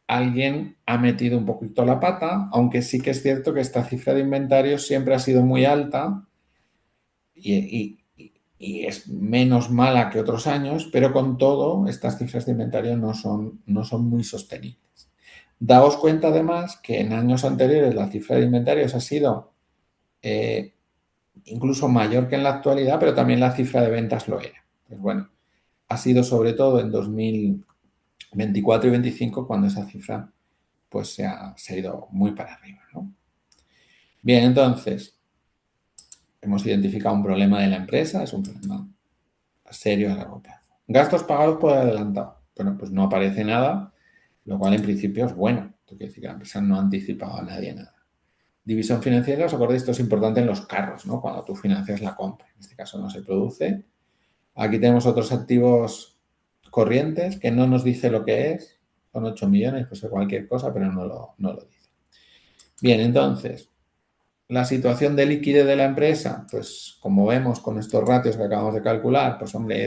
Speaker 1: Alguien ha metido un poquito la pata, aunque sí que es cierto que esta cifra de inventario siempre ha sido muy alta y es menos mala que otros años, pero con todo, estas cifras de inventario no son muy sostenibles. Daos cuenta además que en años anteriores la cifra de inventarios ha sido incluso mayor que en la actualidad, pero también la cifra de ventas lo era. Pues bueno, ha sido sobre todo en 2024 y 2025 cuando esa cifra pues se ha ido muy para arriba, ¿no? Bien, entonces, hemos identificado un problema de la empresa, es un problema serio a largo plazo. Gastos pagados por adelantado. Bueno, pues no aparece nada, lo cual en principio es bueno. Esto quiere decir que la empresa no ha anticipado a nadie nada. División financiera, os acordáis, esto es importante en los carros, ¿no?, cuando tú financias la compra. En este caso no se produce. Aquí tenemos otros activos corrientes que no nos dice lo que es. Son 8 millones, pues cualquier cosa, pero no lo dice. Bien, entonces, la situación de liquidez de la empresa, pues como vemos con estos ratios que acabamos de calcular, pues hombre,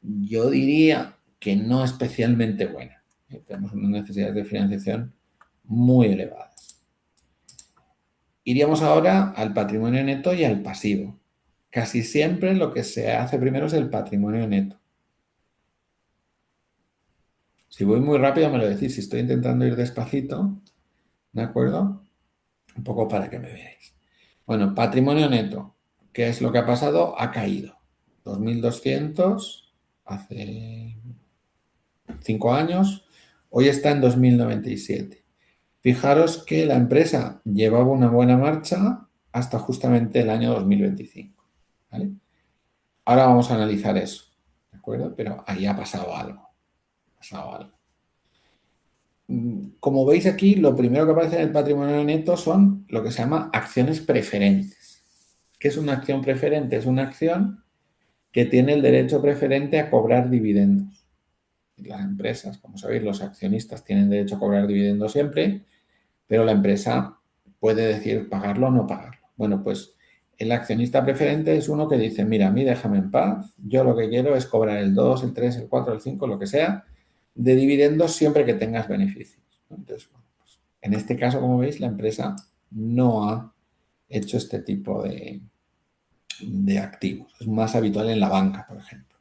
Speaker 1: yo diría que no especialmente buena. Tenemos unas necesidades de financiación muy elevadas. Iríamos ahora al patrimonio neto y al pasivo. Casi siempre lo que se hace primero es el patrimonio neto. Si voy muy rápido me lo decís, si estoy intentando ir despacito, ¿de acuerdo? Un poco para que me veáis. Bueno, patrimonio neto, ¿qué es lo que ha pasado? Ha caído. 2.200 hace 5 años, hoy está en 2097. Fijaros que la empresa llevaba una buena marcha hasta justamente el año 2025. ¿Vale? Ahora vamos a analizar eso, ¿de acuerdo? Pero ahí ha pasado algo. Como veis aquí, lo primero que aparece en el patrimonio neto son lo que se llama acciones preferentes. ¿Qué es una acción preferente? Es una acción que tiene el derecho preferente a cobrar dividendos. Las empresas, como sabéis, los accionistas tienen derecho a cobrar dividendos siempre, pero la empresa puede decidir pagarlo o no pagarlo. Bueno, pues el accionista preferente es uno que dice, mira, a mí déjame en paz, yo lo que quiero es cobrar el 2, el 3, el 4, el 5, lo que sea, de dividendos siempre que tengas beneficios. Entonces, bueno, pues, en este caso, como veis, la empresa no ha hecho este tipo de activos. Es más habitual en la banca, por ejemplo.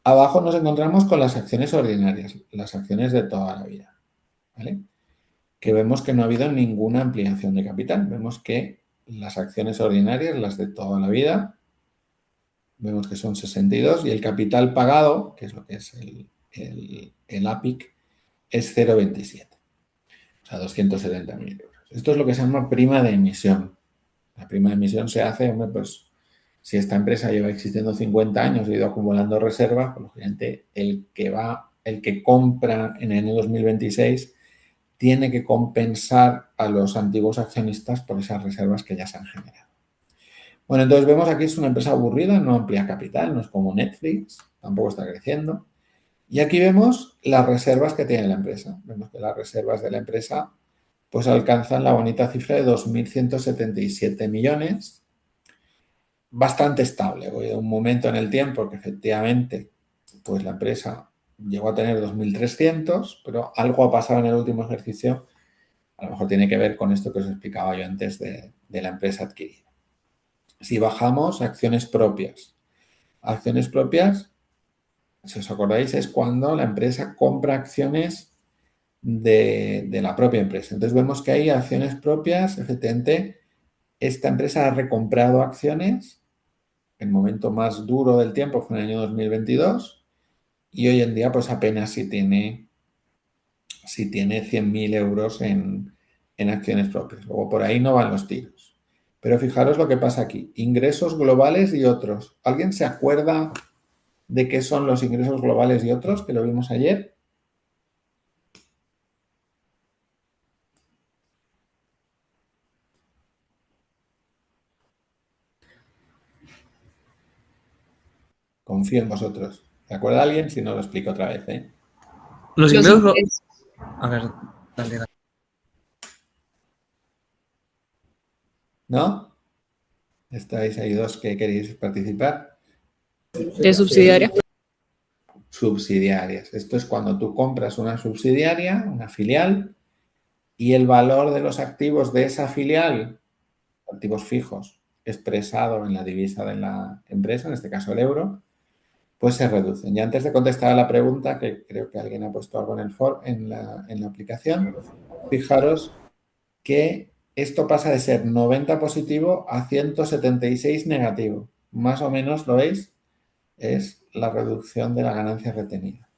Speaker 1: Abajo nos encontramos con las acciones ordinarias, las acciones de toda la vida, ¿vale? Que vemos que no ha habido ninguna ampliación de capital. Vemos que las acciones ordinarias, las de toda la vida, vemos que son 62 y el capital pagado, que es lo que es el APIC, es 0,27. O sea, 270.000 euros. Esto es lo que se llama prima de emisión. La prima de emisión se hace, hombre, pues si esta empresa lleva existiendo 50 años y ha ido acumulando reservas, pues lógicamente el que compra en el año 2026 tiene que compensar a los antiguos accionistas por esas reservas que ya se han generado. Bueno, entonces vemos aquí es una empresa aburrida, no amplía capital, no es como Netflix, tampoco está creciendo. Y aquí vemos las reservas que tiene la empresa. Vemos que las reservas de la empresa pues alcanzan la bonita cifra de 2.177 millones. bastante estable. Voy a un momento en el tiempo que efectivamente pues la empresa llegó a tener 2.300, pero algo ha pasado en el último ejercicio. A lo mejor tiene que ver con esto que os explicaba yo antes de la empresa adquirida. Si bajamos, acciones propias. Acciones propias, si os acordáis, es cuando la empresa compra acciones de la propia empresa. Entonces vemos que hay acciones propias, efectivamente, esta empresa ha recomprado acciones. El momento más duro del tiempo fue en el año 2022 y hoy en día pues apenas si tiene 100.000 euros en acciones propias. Luego por ahí no van los tiros. Pero fijaros lo que pasa aquí. Ingresos globales y otros. ¿Alguien se acuerda de qué son los ingresos globales y otros, que lo vimos ayer? Confío en vosotros. ¿Se acuerda alguien? Si no, lo explico otra vez, ¿eh?
Speaker 2: Los
Speaker 3: Los
Speaker 2: ingresos...
Speaker 3: ingresos.
Speaker 2: A ver, dale.
Speaker 1: ¿No? ¿Estáis ahí dos que queréis participar?
Speaker 5: De subsidiaria.
Speaker 1: Subsidiarias. Esto es cuando tú compras una subsidiaria, una filial, y el valor de los activos de esa filial, activos fijos, expresado en la divisa de la empresa, en este caso el euro, pues se reducen. Y antes de contestar a la pregunta, que creo que alguien ha puesto algo en la aplicación, fijaros que esto pasa de ser 90 positivo a 176 negativo. Más o menos, ¿lo veis? Es la reducción de la ganancia retenida.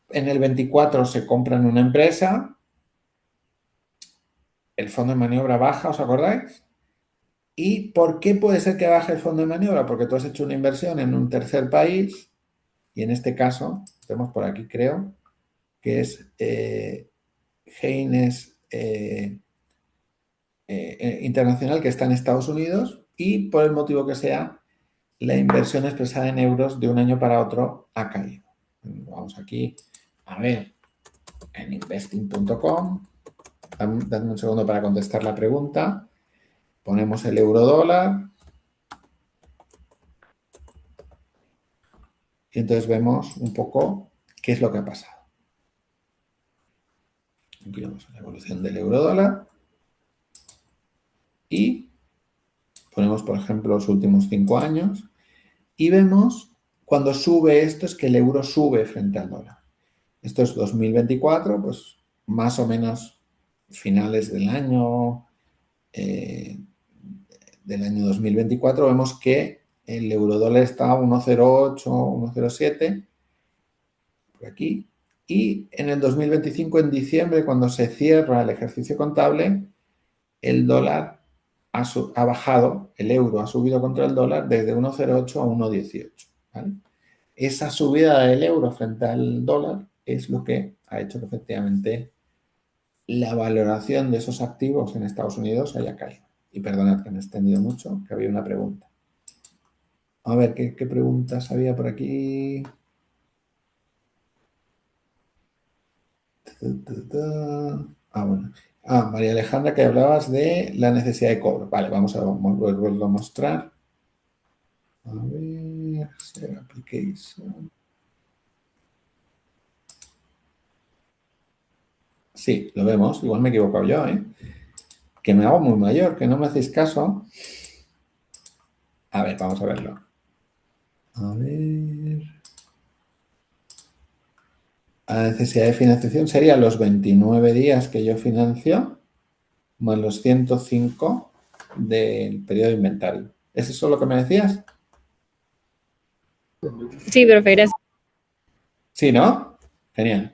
Speaker 1: En el 24 se compra en una empresa, el fondo de maniobra baja, ¿os acordáis? ¿Y por qué puede ser que baje el fondo de maniobra? Porque tú has hecho una inversión en un tercer país y en este caso, tenemos por aquí creo, que es Haynes Internacional, que está en Estados Unidos y por el motivo que sea, la inversión expresada en euros de un año para otro ha caído. Vamos aquí a ver en investing.com. Dadme un segundo para contestar la pregunta. Ponemos el euro dólar. Y entonces vemos un poco qué es lo que ha pasado. Aquí vemos la evolución del euro dólar. Y ponemos, por ejemplo, los últimos 5 años. Y vemos cuando sube esto es que el euro sube frente al dólar. Esto es 2024, pues más o menos finales del año 2024, vemos que el eurodólar está a 1,08, 1,07, por aquí, y en el 2025, en diciembre, cuando se cierra el ejercicio contable, el dólar ha bajado, el euro ha subido contra el dólar desde 1,08 a 1,18, ¿vale? Esa subida del euro frente al dólar es lo que ha hecho que efectivamente la valoración de esos activos en Estados Unidos haya caído. Y perdonad que me he extendido mucho, que había una pregunta. A ver, ¿qué preguntas había por aquí? Bueno. María Alejandra, que hablabas de la necesidad de cobro. Vale, vamos a volverlo a mostrar. A ver, share application. Sí, lo vemos. Igual me he equivocado yo, ¿eh? Que me hago muy mayor, que no me hacéis caso. A ver, vamos a verlo. A ver. La necesidad de financiación sería los 29 días que yo financio más los 105 del periodo de inventario. ¿Es eso lo que me decías?
Speaker 5: Sí, pero Feira,
Speaker 1: Sí, ¿no? Genial.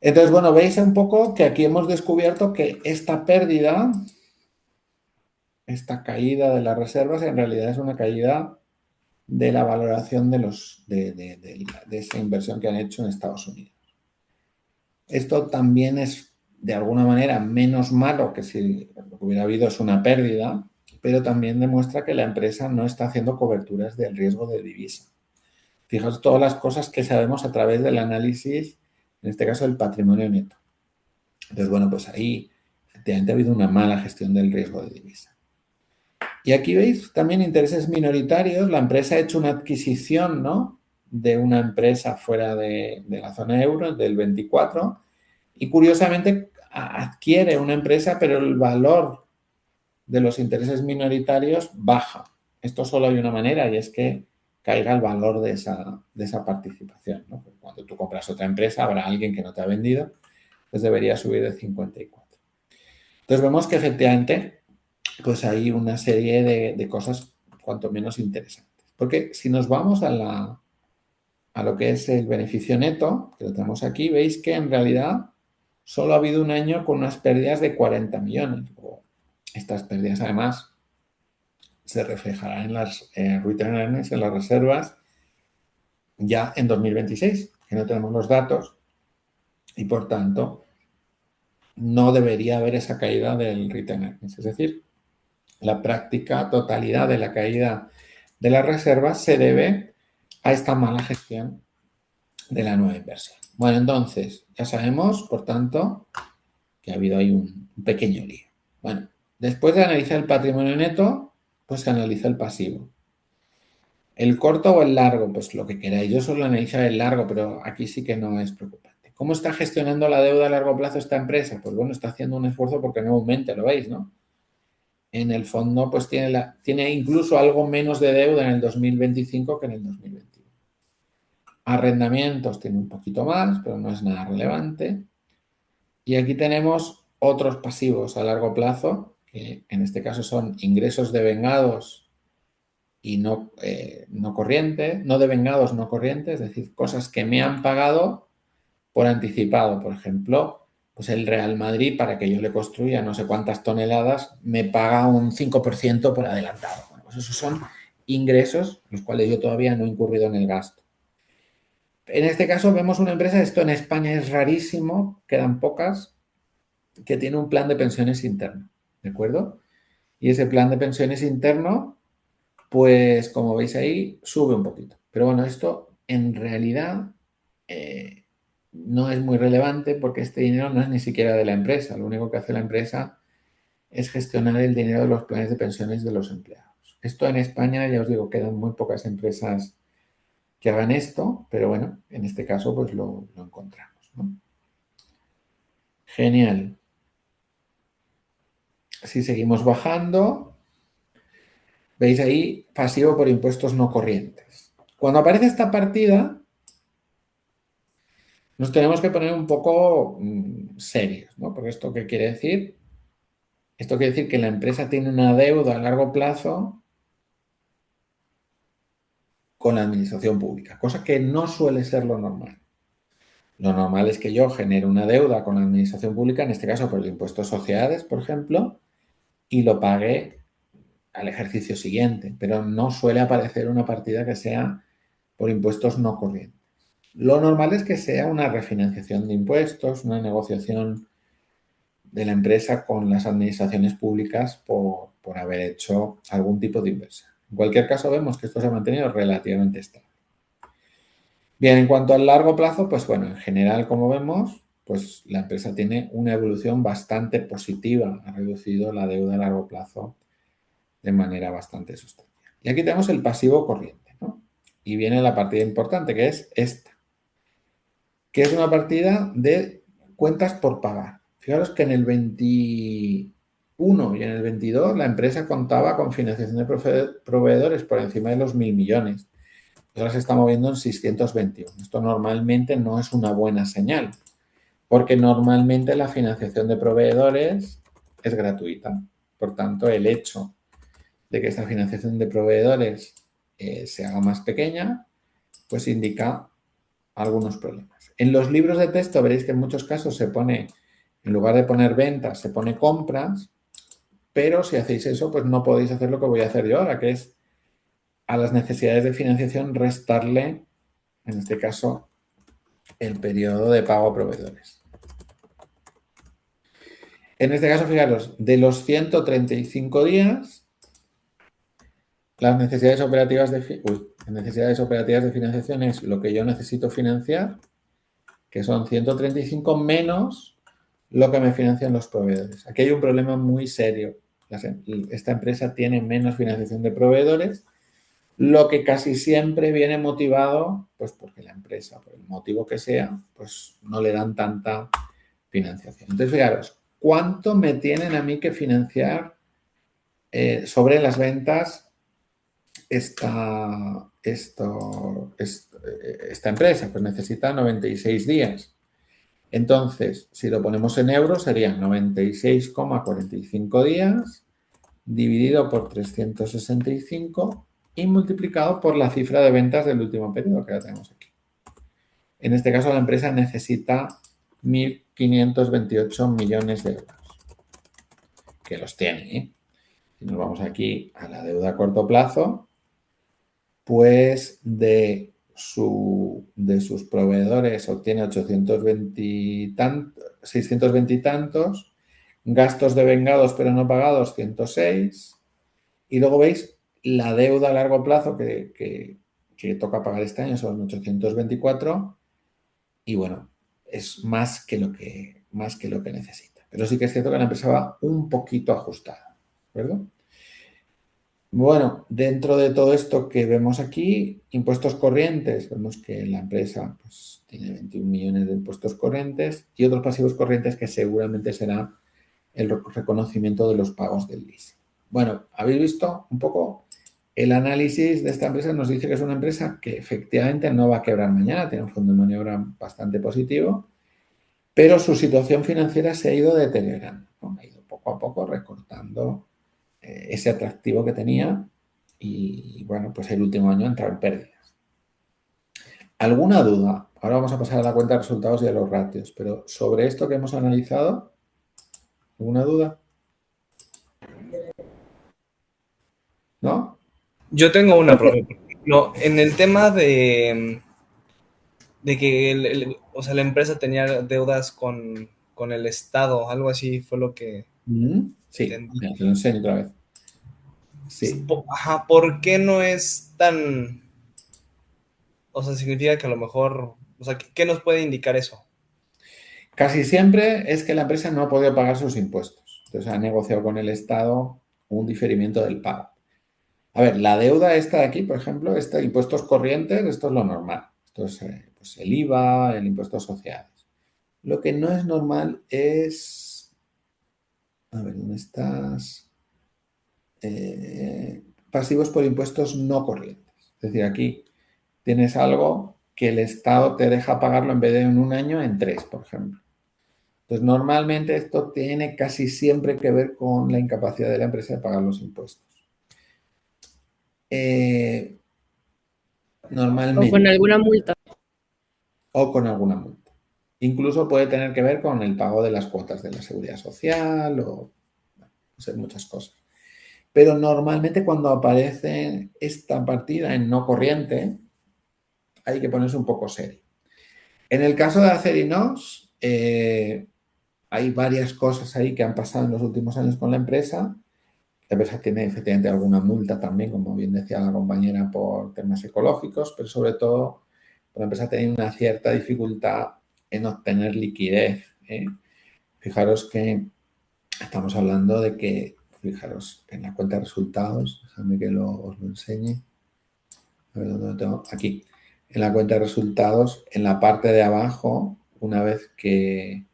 Speaker 1: Entonces, bueno, veis un poco que aquí hemos descubierto que esta pérdida, esta caída de las reservas, en realidad es una caída de la valoración de esa inversión que han hecho en Estados Unidos. Esto también es, de alguna manera, menos malo que si lo que hubiera habido es una pérdida, pero también demuestra que la empresa no está haciendo coberturas del riesgo de divisa. Fijaos todas las cosas que sabemos a través del análisis, en este caso, del patrimonio neto. Entonces, bueno, pues ahí efectivamente ha habido una mala gestión del riesgo de divisa. Y aquí veis también intereses minoritarios. La empresa ha hecho una adquisición, ¿no?, de una empresa fuera de la zona euro, del 24, y curiosamente adquiere una empresa, pero el valor de los intereses minoritarios baja. Esto solo hay una manera, y es que caiga el valor de esa participación, ¿no? Cuando tú compras otra empresa, habrá alguien que no te ha vendido, pues debería subir de 54. Entonces vemos que efectivamente pues hay una serie de cosas cuanto menos interesantes. Porque si nos vamos a lo que es el beneficio neto, que lo tenemos aquí, veis que en realidad solo ha habido un año con unas pérdidas de 40 millones. Estas pérdidas además se reflejarán en las return earnings, en las reservas, ya en 2026, que no tenemos los datos y por tanto no debería haber esa caída del return earnings. Es decir, la práctica totalidad de la caída de las reservas se debe a esta mala gestión de la nueva inversión. Bueno, entonces, ya sabemos, por tanto, que ha habido ahí un pequeño lío. Bueno, después de analizar el patrimonio neto, pues se analiza el pasivo. ¿El corto o el largo? Pues lo que queráis. Yo solo analizar el largo, pero aquí sí que no es preocupante. ¿Cómo está gestionando la deuda a largo plazo esta empresa? Pues bueno, está haciendo un esfuerzo porque no aumente, lo veis, ¿no? En el fondo, pues tiene incluso algo menos de deuda en el 2025 que en el 2021. Arrendamientos tiene un poquito más, pero no es nada relevante. Y aquí tenemos otros pasivos a largo plazo, que en este caso son ingresos devengados y no corrientes, no devengados, no corrientes, es decir, cosas que me han pagado por anticipado. Por ejemplo, pues el Real Madrid, para que yo le construya no sé cuántas toneladas, me paga un 5% por adelantado. Bueno, pues esos son ingresos, los cuales yo todavía no he incurrido en el gasto. En este caso vemos una empresa, esto en España es rarísimo, quedan pocas, que tiene un plan de pensiones interno, ¿de acuerdo? Y ese plan de pensiones interno, pues como veis ahí, sube un poquito. Pero bueno, esto en realidad no es muy relevante porque este dinero no es ni siquiera de la empresa. Lo único que hace la empresa es gestionar el dinero de los planes de pensiones de los empleados. Esto en España, ya os digo, quedan muy pocas empresas que hagan esto, pero bueno, en este caso pues lo encontramos, ¿no? Genial. Si seguimos bajando, veis ahí pasivo por impuestos no corrientes. Cuando aparece esta partida, nos tenemos que poner un poco serios, ¿no? Porque ¿esto qué quiere decir? Esto quiere decir que la empresa tiene una deuda a largo plazo con la administración pública, cosa que no suele ser lo normal. Lo normal es que yo genere una deuda con la administración pública, en este caso por el impuesto a sociedades, por ejemplo, y lo pague al ejercicio siguiente, pero no suele aparecer una partida que sea por impuestos no corrientes. Lo normal es que sea una refinanciación de impuestos, una negociación de la empresa con las administraciones públicas por haber hecho algún tipo de inversión. En cualquier caso, vemos que esto se ha mantenido relativamente estable. Bien, en cuanto al largo plazo, pues bueno, en general, como vemos, pues la empresa tiene una evolución bastante positiva, ha reducido la deuda a largo plazo de manera bastante sustancial. Y aquí tenemos el pasivo corriente, ¿no? Y viene la partida importante, que es esta, que es una partida de cuentas por pagar. Fijaros que en el 21 y en el 22 la empresa contaba con financiación de proveedores por encima de los 1.000 millones. Ahora se está moviendo en 621. Esto normalmente no es una buena señal, porque normalmente la financiación de proveedores es gratuita. Por tanto, el hecho de que esta financiación de proveedores se haga más pequeña, pues indica algunos problemas. En los libros de texto veréis que en muchos casos se pone, en lugar de poner ventas, se pone compras, pero si hacéis eso, pues no podéis hacer lo que voy a hacer yo ahora, que es a las necesidades de financiación restarle, en este caso, el periodo de pago a proveedores. En este caso, fijaros, de los 135 días, las necesidades operativas de financiación es lo que yo necesito financiar, que son 135 menos lo que me financian los proveedores. Aquí hay un problema muy serio Esta empresa tiene menos financiación de proveedores, lo que casi siempre viene motivado, pues porque la empresa, por el motivo que sea, pues no le dan tanta financiación. Entonces, fijaros, ¿cuánto me tienen a mí que financiar sobre las ventas esta empresa? Pues necesita 96 días. Entonces, si lo ponemos en euros, serían 96,45 días dividido por 365 y multiplicado por la cifra de ventas del último periodo que la tenemos aquí. En este caso, la empresa necesita 1.528 millones de euros, que los tiene, ¿eh? Si nos vamos aquí a la deuda a corto plazo, pues de sus proveedores obtiene 620 y tantos, gastos de vengados pero no pagados 106, y luego veis la deuda a largo plazo que toca pagar este año son 824, y bueno, es más que lo que necesita. Pero sí que es cierto que la empresa va un poquito ajustada, ¿verdad? Bueno, dentro de todo esto que vemos aquí, impuestos corrientes, vemos que la empresa pues, tiene 21 millones de impuestos corrientes y otros pasivos corrientes que seguramente será el reconocimiento de los pagos del leasing. Bueno, habéis visto un poco el análisis de esta empresa, nos dice que es una empresa que efectivamente no va a quebrar mañana, tiene un fondo de maniobra bastante positivo, pero su situación financiera se ha ido deteriorando, ¿no? Ha ido poco a poco recortando ese atractivo que tenía y, bueno, pues el último año ha entrado en pérdidas. ¿Alguna duda? Ahora vamos a pasar a la cuenta de resultados y a los ratios, pero sobre esto que hemos analizado, ¿alguna duda? ¿No?
Speaker 2: Yo tengo una, profe. No, en el tema de que o sea, la empresa tenía deudas con el Estado, algo así fue lo que
Speaker 1: Sí,
Speaker 2: entendí.
Speaker 1: mira, te lo enseño otra vez. Sí.
Speaker 2: Ajá, ¿por qué no es tan... O sea, significa que a lo mejor... O sea, ¿qué nos puede indicar eso?
Speaker 1: Casi siempre es que la empresa no ha podido pagar sus impuestos. Entonces ha negociado con el Estado un diferimiento del pago. A ver, la deuda esta de aquí, por ejemplo, impuestos corrientes, esto es lo normal. Esto es pues el IVA, el impuesto sociales. Lo que no es normal es... A ver, ¿dónde estás? Pasivos por impuestos no corrientes. Es decir, aquí tienes algo que el Estado te deja pagarlo en vez de en un año, en 3, por ejemplo. Entonces, normalmente esto tiene casi siempre que ver con la incapacidad de la empresa de pagar los impuestos. Normalmente.
Speaker 5: O con alguna multa.
Speaker 1: O con alguna multa. Incluso puede tener que ver con el pago de las cuotas de la seguridad social o muchas cosas. Pero normalmente cuando aparece esta partida en no corriente, hay que ponerse un poco serio. En el caso de Acerinox, hay varias cosas ahí que han pasado en los últimos años con la empresa. La empresa tiene efectivamente alguna multa también, como bien decía la compañera, por temas ecológicos, pero sobre todo la empresa tiene una cierta dificultad en obtener liquidez, ¿eh? Fijaros que estamos hablando de que, fijaros, en la cuenta de resultados, déjame que os lo enseñe. A ver dónde lo tengo. Aquí. En la cuenta de resultados, en la parte de abajo, una vez que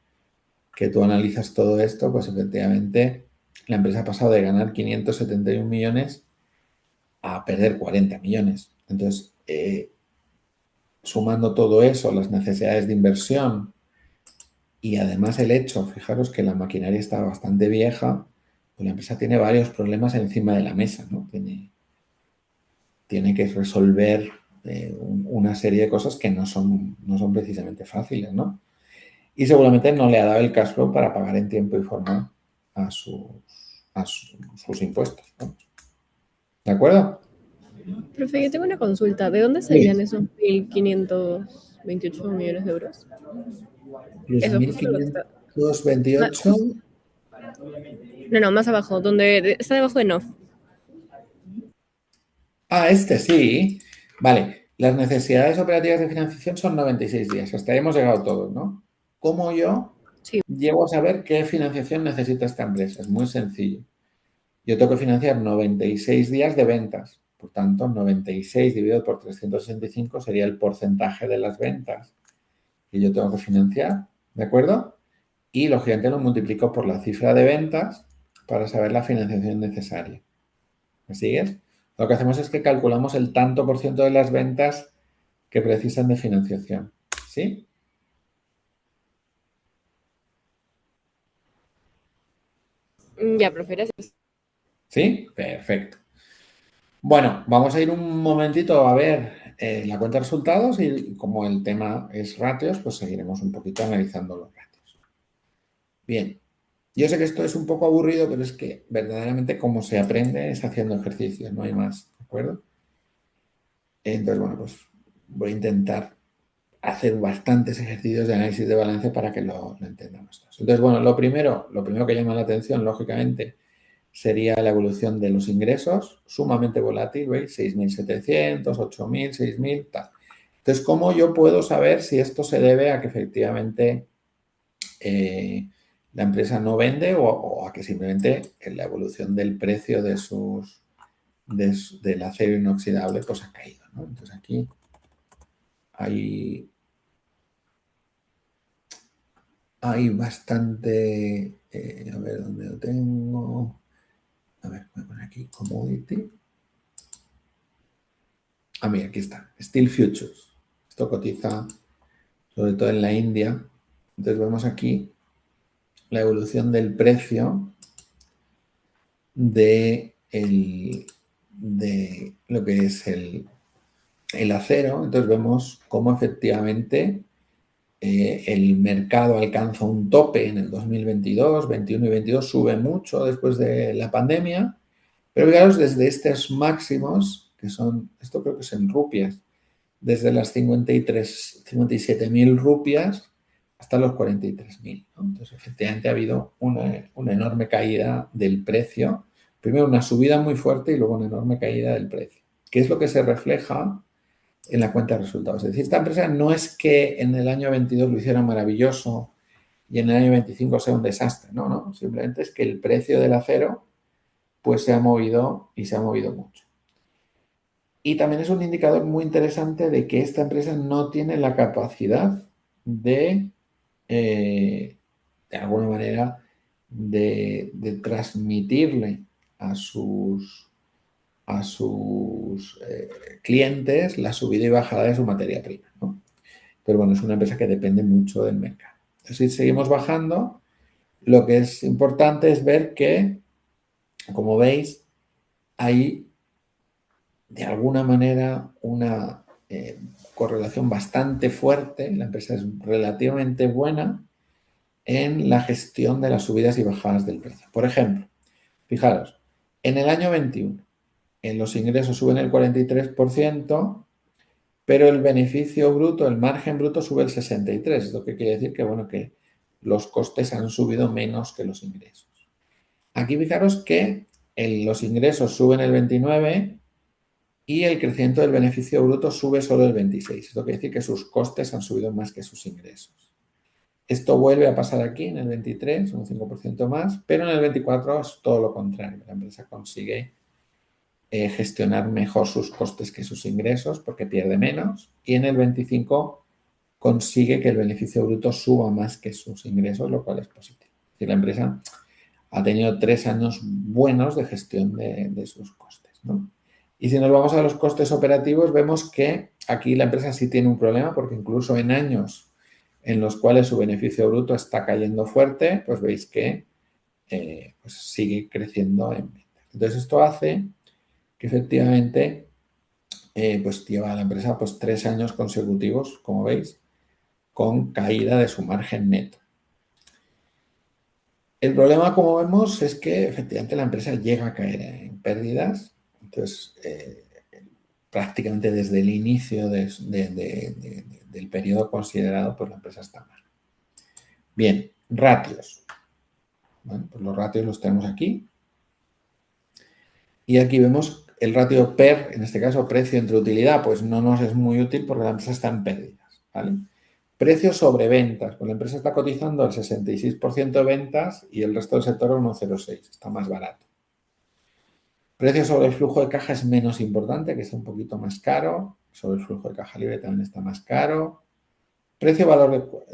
Speaker 1: tú analizas todo esto, pues efectivamente la empresa ha pasado de ganar 571 millones a perder 40 millones. Entonces, sumando todo eso, las necesidades de inversión y además el hecho, fijaros que la maquinaria está bastante vieja, pues la empresa tiene varios problemas encima de la mesa, ¿no? Tiene que resolver una serie de cosas que no son precisamente fáciles, ¿no? Y seguramente no le ha dado el cash flow para pagar en tiempo y forma a sus impuestos, ¿no? ¿De acuerdo?
Speaker 5: Profe, yo tengo una consulta. ¿De dónde salían esos 1.528 millones de euros?
Speaker 1: Los
Speaker 5: Eso justo lo que está.
Speaker 1: 1.528.
Speaker 5: No, más abajo, está debajo de NOF.
Speaker 1: Este sí. Vale. Las necesidades operativas de financiación son 96 días. Hasta ahí hemos llegado todos, ¿no? ¿Cómo yo
Speaker 5: Sí.
Speaker 1: llego a saber qué financiación necesita esta empresa? Es muy sencillo. Yo tengo que financiar 96 días de ventas. Por tanto, 96 dividido por 365 sería el porcentaje de las ventas que yo tengo que financiar, ¿de acuerdo? Y, lógicamente, lo multiplico por la cifra de ventas para saber la financiación necesaria. ¿Me sigues? Lo que hacemos es que calculamos el tanto por ciento de las ventas que precisan de financiación. ¿Sí?
Speaker 5: Ya, profe, gracias.
Speaker 1: ¿Sí? Perfecto. Bueno, vamos a ir un momentito a ver la cuenta de resultados y como el tema es ratios, pues seguiremos un poquito analizando los ratios. Bien, yo sé que esto es un poco aburrido, pero es que verdaderamente como se aprende es haciendo ejercicios, no hay más, ¿de acuerdo? Entonces, bueno, pues voy a intentar hacer bastantes ejercicios de análisis de balance para que lo entendamos todos. Entonces, bueno, lo primero que llama la atención, lógicamente, sería la evolución de los ingresos, sumamente volátil, ¿veis? 6.700, 8.000, 6.000, tal. Entonces, ¿cómo yo puedo saber si esto se debe a que efectivamente la empresa no vende o a que simplemente la evolución del precio de del acero inoxidable pues ha caído, ¿no? Entonces, aquí hay bastante, a ver dónde lo tengo. A ver, voy a poner aquí commodity. Mira, aquí está. Steel Futures. Esto cotiza sobre todo en la India. Entonces vemos aquí la evolución del precio de lo que es el acero. Entonces vemos cómo efectivamente el mercado alcanza un tope en el 2022, 21 y 22, sube mucho después de la pandemia, pero fijaros desde estos máximos, que son, esto creo que es en rupias, desde las 57.000 rupias hasta los 43.000, ¿no? Entonces, efectivamente ha habido una enorme caída del precio. Primero una subida muy fuerte y luego una enorme caída del precio, que es lo que se refleja en la cuenta de resultados. Es decir, esta empresa no es que en el año 22 lo hiciera maravilloso y en el año 25 sea un desastre, no, simplemente es que el precio del acero pues se ha movido y se ha movido mucho. Y también es un indicador muy interesante de que esta empresa no tiene la capacidad de alguna manera, de transmitirle a sus clientes la subida y bajada de su materia prima, ¿no? Pero bueno, es una empresa que depende mucho del mercado. Entonces, si seguimos bajando, lo que es importante es ver que, como veis, hay de alguna manera una correlación bastante fuerte. La empresa es relativamente buena en la gestión de las subidas y bajadas del precio. Por ejemplo, fijaros, en el año 21, en los ingresos suben el 43%, pero el beneficio bruto, el margen bruto sube el 63%. Lo que quiere decir que, bueno, que los costes han subido menos que los ingresos. Aquí fijaros que los ingresos suben el 29% y el crecimiento del beneficio bruto sube solo el 26%. Esto quiere decir que sus costes han subido más que sus ingresos. Esto vuelve a pasar aquí en el 23, un 5% más, pero en el 24 es todo lo contrario. La empresa consigue gestionar mejor sus costes que sus ingresos porque pierde menos y en el 25 consigue que el beneficio bruto suba más que sus ingresos, lo cual es positivo. Es decir, la empresa ha tenido 3 años buenos de gestión de sus costes, ¿no? Y si nos vamos a los costes operativos, vemos que aquí la empresa sí tiene un problema porque incluso en años en los cuales su beneficio bruto está cayendo fuerte, pues veis que pues sigue creciendo en ventas. Entonces esto hace que efectivamente pues lleva a la empresa pues 3 años consecutivos, como veis, con caída de su margen neto. El problema, como vemos, es que efectivamente la empresa llega a caer en pérdidas. Entonces, prácticamente desde el inicio del periodo considerado, pues la empresa está mal. Bien, ratios. Bueno, pues los ratios los tenemos aquí. Y aquí vemos el ratio PER, en este caso precio entre utilidad, pues no nos es muy útil porque la empresa está en pérdidas, ¿vale? Precio sobre ventas, pues la empresa está cotizando el 66% de ventas y el resto del sector 1,06, está más barato. Precio sobre el flujo de caja es menos importante, que está un poquito más caro. Sobre el flujo de caja libre también está más caro. Precio-valor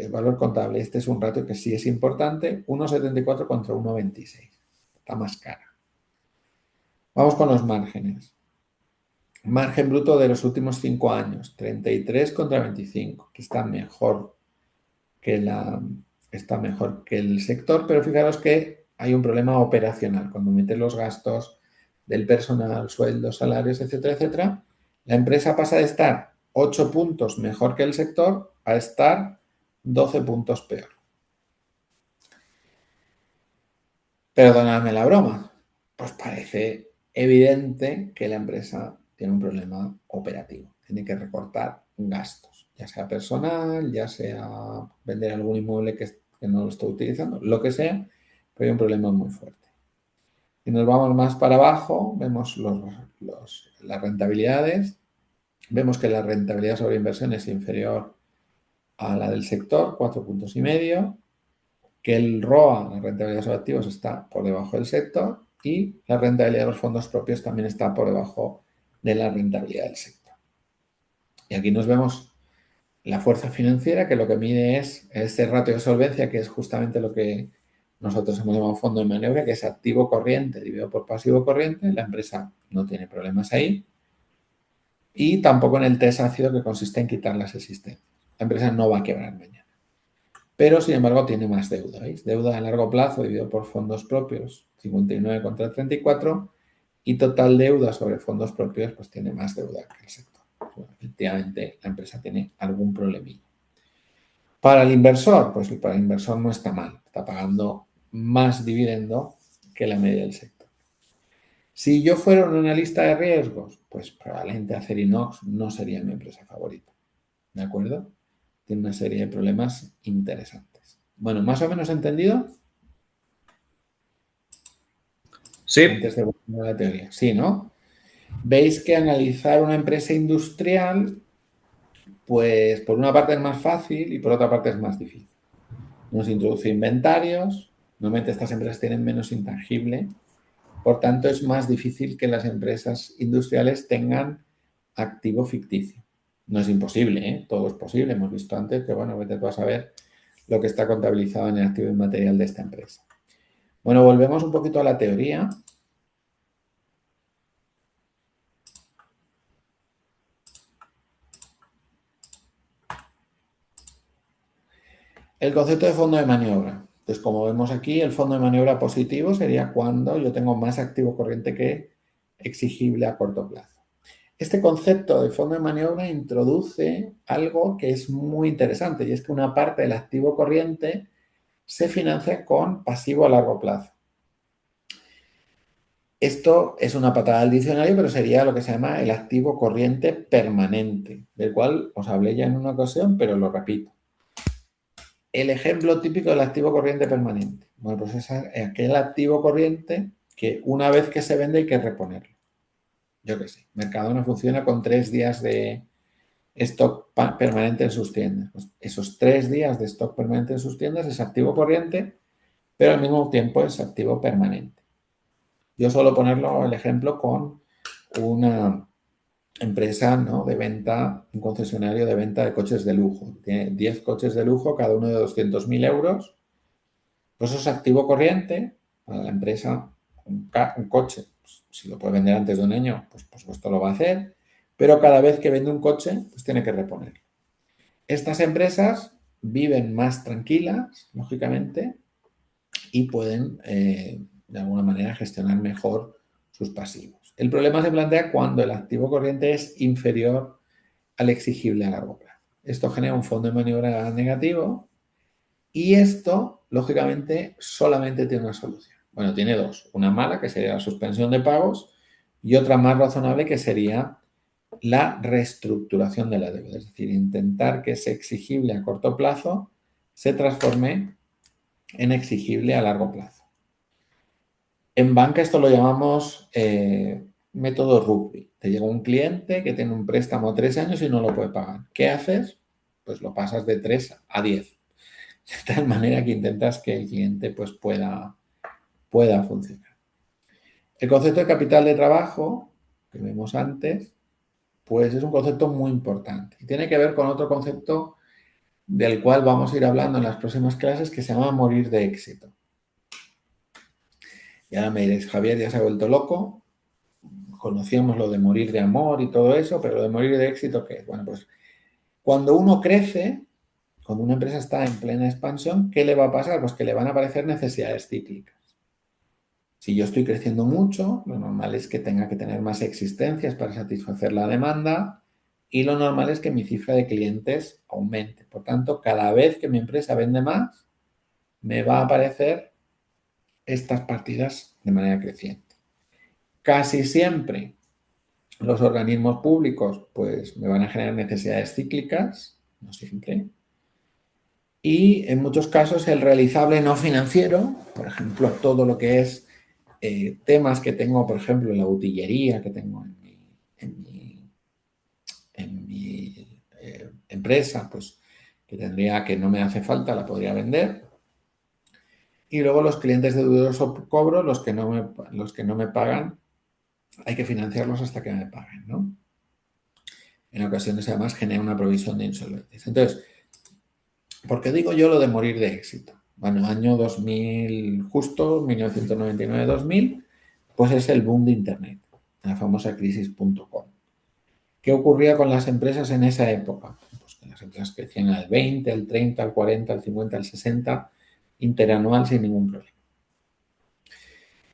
Speaker 1: valor contable. Este es un ratio que sí es importante. 1,74 contra 1,26. Está más cara. Vamos con los márgenes. Margen bruto de los últimos 5 años. 33 contra 25, que está mejor que el sector, pero fijaros que hay un problema operacional. Cuando metes los gastos del personal, sueldos, salarios, etcétera, etcétera, la empresa pasa de estar 8 puntos mejor que el sector a estar 12 puntos peor. Perdonadme la broma, pues parece evidente que la empresa tiene un problema operativo. Tiene que recortar gastos, ya sea personal, ya sea vender algún inmueble que no lo esté utilizando, lo que sea, pero hay un problema muy fuerte. Si nos vamos más para abajo, vemos las rentabilidades. Vemos que la rentabilidad sobre inversión es inferior a la del sector, 4,5 puntos, que el ROA, la rentabilidad sobre activos, está por debajo del sector y la rentabilidad de los fondos propios también está por debajo de la rentabilidad del sector. Y aquí nos vemos la fuerza financiera, que lo que mide es este ratio de solvencia, que es justamente lo que nosotros hemos llamado fondo de maniobra, que es activo corriente dividido por pasivo corriente. La empresa no tiene problemas ahí. Y tampoco en el test ácido, que consiste en quitar las existencias. La empresa no va a quebrar mañana. Pero, sin embargo, tiene más deuda. ¿Veis? Deuda a largo plazo dividido por fondos propios, 59 contra 34. Y total deuda sobre fondos propios, pues tiene más deuda que el sector. Bueno, efectivamente, la empresa tiene algún problemilla. Para el inversor, pues para el inversor no está mal. Está pagando más dividendo que la media del sector. Si yo fuera un analista de riesgos, pues probablemente Acerinox no sería mi empresa favorita. ¿De acuerdo? Tiene una serie de problemas interesantes. Bueno, ¿más o menos entendido?
Speaker 2: Sí.
Speaker 1: Antes de volver a la teoría. Sí, ¿no? Veis que analizar una empresa industrial, pues por una parte es más fácil y por otra parte es más difícil. Nos introduce inventarios, normalmente estas empresas tienen menos intangible, por tanto es más difícil que las empresas industriales tengan activo ficticio. No es imposible, ¿eh? Todo es posible. Hemos visto antes que, bueno, vete tú a saber lo que está contabilizado en el activo inmaterial de esta empresa. Bueno, volvemos un poquito a la teoría. El concepto de fondo de maniobra. Entonces, como vemos aquí, el fondo de maniobra positivo sería cuando yo tengo más activo corriente que exigible a corto plazo. Este concepto de fondo de maniobra introduce algo que es muy interesante y es que una parte del activo corriente se financia con pasivo a largo plazo. Esto es una patada del diccionario, pero sería lo que se llama el activo corriente permanente, del cual os hablé ya en una ocasión, pero lo repito. El ejemplo típico del activo corriente permanente. Bueno, pues es aquel activo corriente que una vez que se vende hay que reponerlo. Yo qué sé, Mercadona funciona con 3 días de stock permanente en sus tiendas. Pues esos 3 días de stock permanente en sus tiendas es activo corriente, pero al mismo tiempo es activo permanente. Yo suelo ponerlo el ejemplo con una empresa, ¿no?, de venta, un concesionario de venta de coches de lujo. Tiene 10 coches de lujo, cada uno de 200.000 euros. Pues eso es activo corriente para la empresa. Un coche, pues, si lo puede vender antes de un año, pues por supuesto lo va a hacer. Pero cada vez que vende un coche, pues tiene que reponerlo. Estas empresas viven más tranquilas, lógicamente, y pueden, de alguna manera, gestionar mejor sus pasivos. El problema se plantea cuando el activo corriente es inferior al exigible a largo plazo. Esto genera un fondo de maniobra negativo y esto, lógicamente, solamente tiene una solución. Bueno, tiene dos. Una mala, que sería la suspensión de pagos, y otra más razonable, que sería la reestructuración de la deuda. Es decir, intentar que ese exigible a corto plazo se transforme en exigible a largo plazo. En banca esto lo llamamos método rugby. Te llega un cliente que tiene un préstamo 3 años y no lo puede pagar. ¿Qué haces? Pues lo pasas de 3 a 10. De tal manera que intentas que el cliente pues, pueda funcionar. El concepto de capital de trabajo, que vimos antes, pues es un concepto muy importante. Y tiene que ver con otro concepto del cual vamos a ir hablando en las próximas clases, que se llama morir de éxito. Y ahora me diréis, Javier ya se ha vuelto loco. Conocíamos lo de morir de amor y todo eso, pero lo de morir de éxito, ¿qué es? Bueno, pues cuando uno crece, cuando una empresa está en plena expansión, ¿qué le va a pasar? Pues que le van a aparecer necesidades cíclicas. Si yo estoy creciendo mucho, lo normal es que tenga que tener más existencias para satisfacer la demanda y lo normal es que mi cifra de clientes aumente. Por tanto, cada vez que mi empresa vende más, me va a aparecer estas partidas de manera creciente. Casi siempre los organismos públicos pues me van a generar necesidades cíclicas, no siempre. Y en muchos casos el realizable no financiero, por ejemplo, todo lo que es temas que tengo, por ejemplo, en la utillería que tengo en mi empresa, pues que tendría que no me hace falta, la podría vender. Y luego los clientes de dudoso cobro, los que no me pagan, hay que financiarlos hasta que me paguen, ¿no? En ocasiones además genera una provisión de insolvencia. Entonces, ¿por qué digo yo lo de morir de éxito? Bueno, año 2000, justo 1999-2000, pues es el boom de Internet, la famosa crisis.com. ¿Qué ocurría con las empresas en esa época? Pues que las empresas crecían al 20, al 30, al 40, al 50, al 60, interanual sin ningún problema.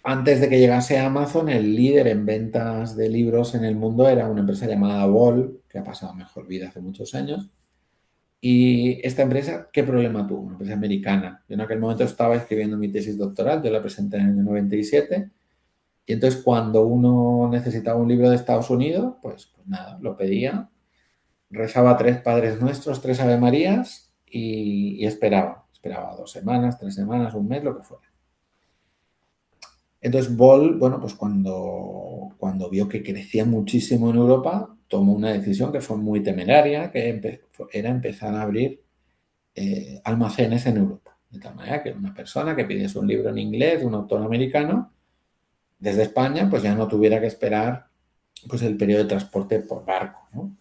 Speaker 1: Antes de que llegase Amazon, el líder en ventas de libros en el mundo era una empresa llamada Ball, que ha pasado mejor vida hace muchos años. Y esta empresa, ¿qué problema tuvo? Una empresa americana. Yo en aquel momento estaba escribiendo mi tesis doctoral, yo la presenté en el 97. Y entonces cuando uno necesitaba un libro de Estados Unidos, pues nada, lo pedía, rezaba 3 Padres Nuestros, 3 Ave Marías y esperaba. Esperaba 2 semanas, 3 semanas, un mes, lo que fuera. Entonces Ball, bueno, pues cuando vio que crecía muchísimo en Europa, tomó una decisión que fue muy temeraria, que era empezar a abrir almacenes en Europa. De tal manera que una persona que pidiese un libro en inglés de un autor americano, desde España, pues ya no tuviera que esperar pues el periodo de transporte por barco, ¿no?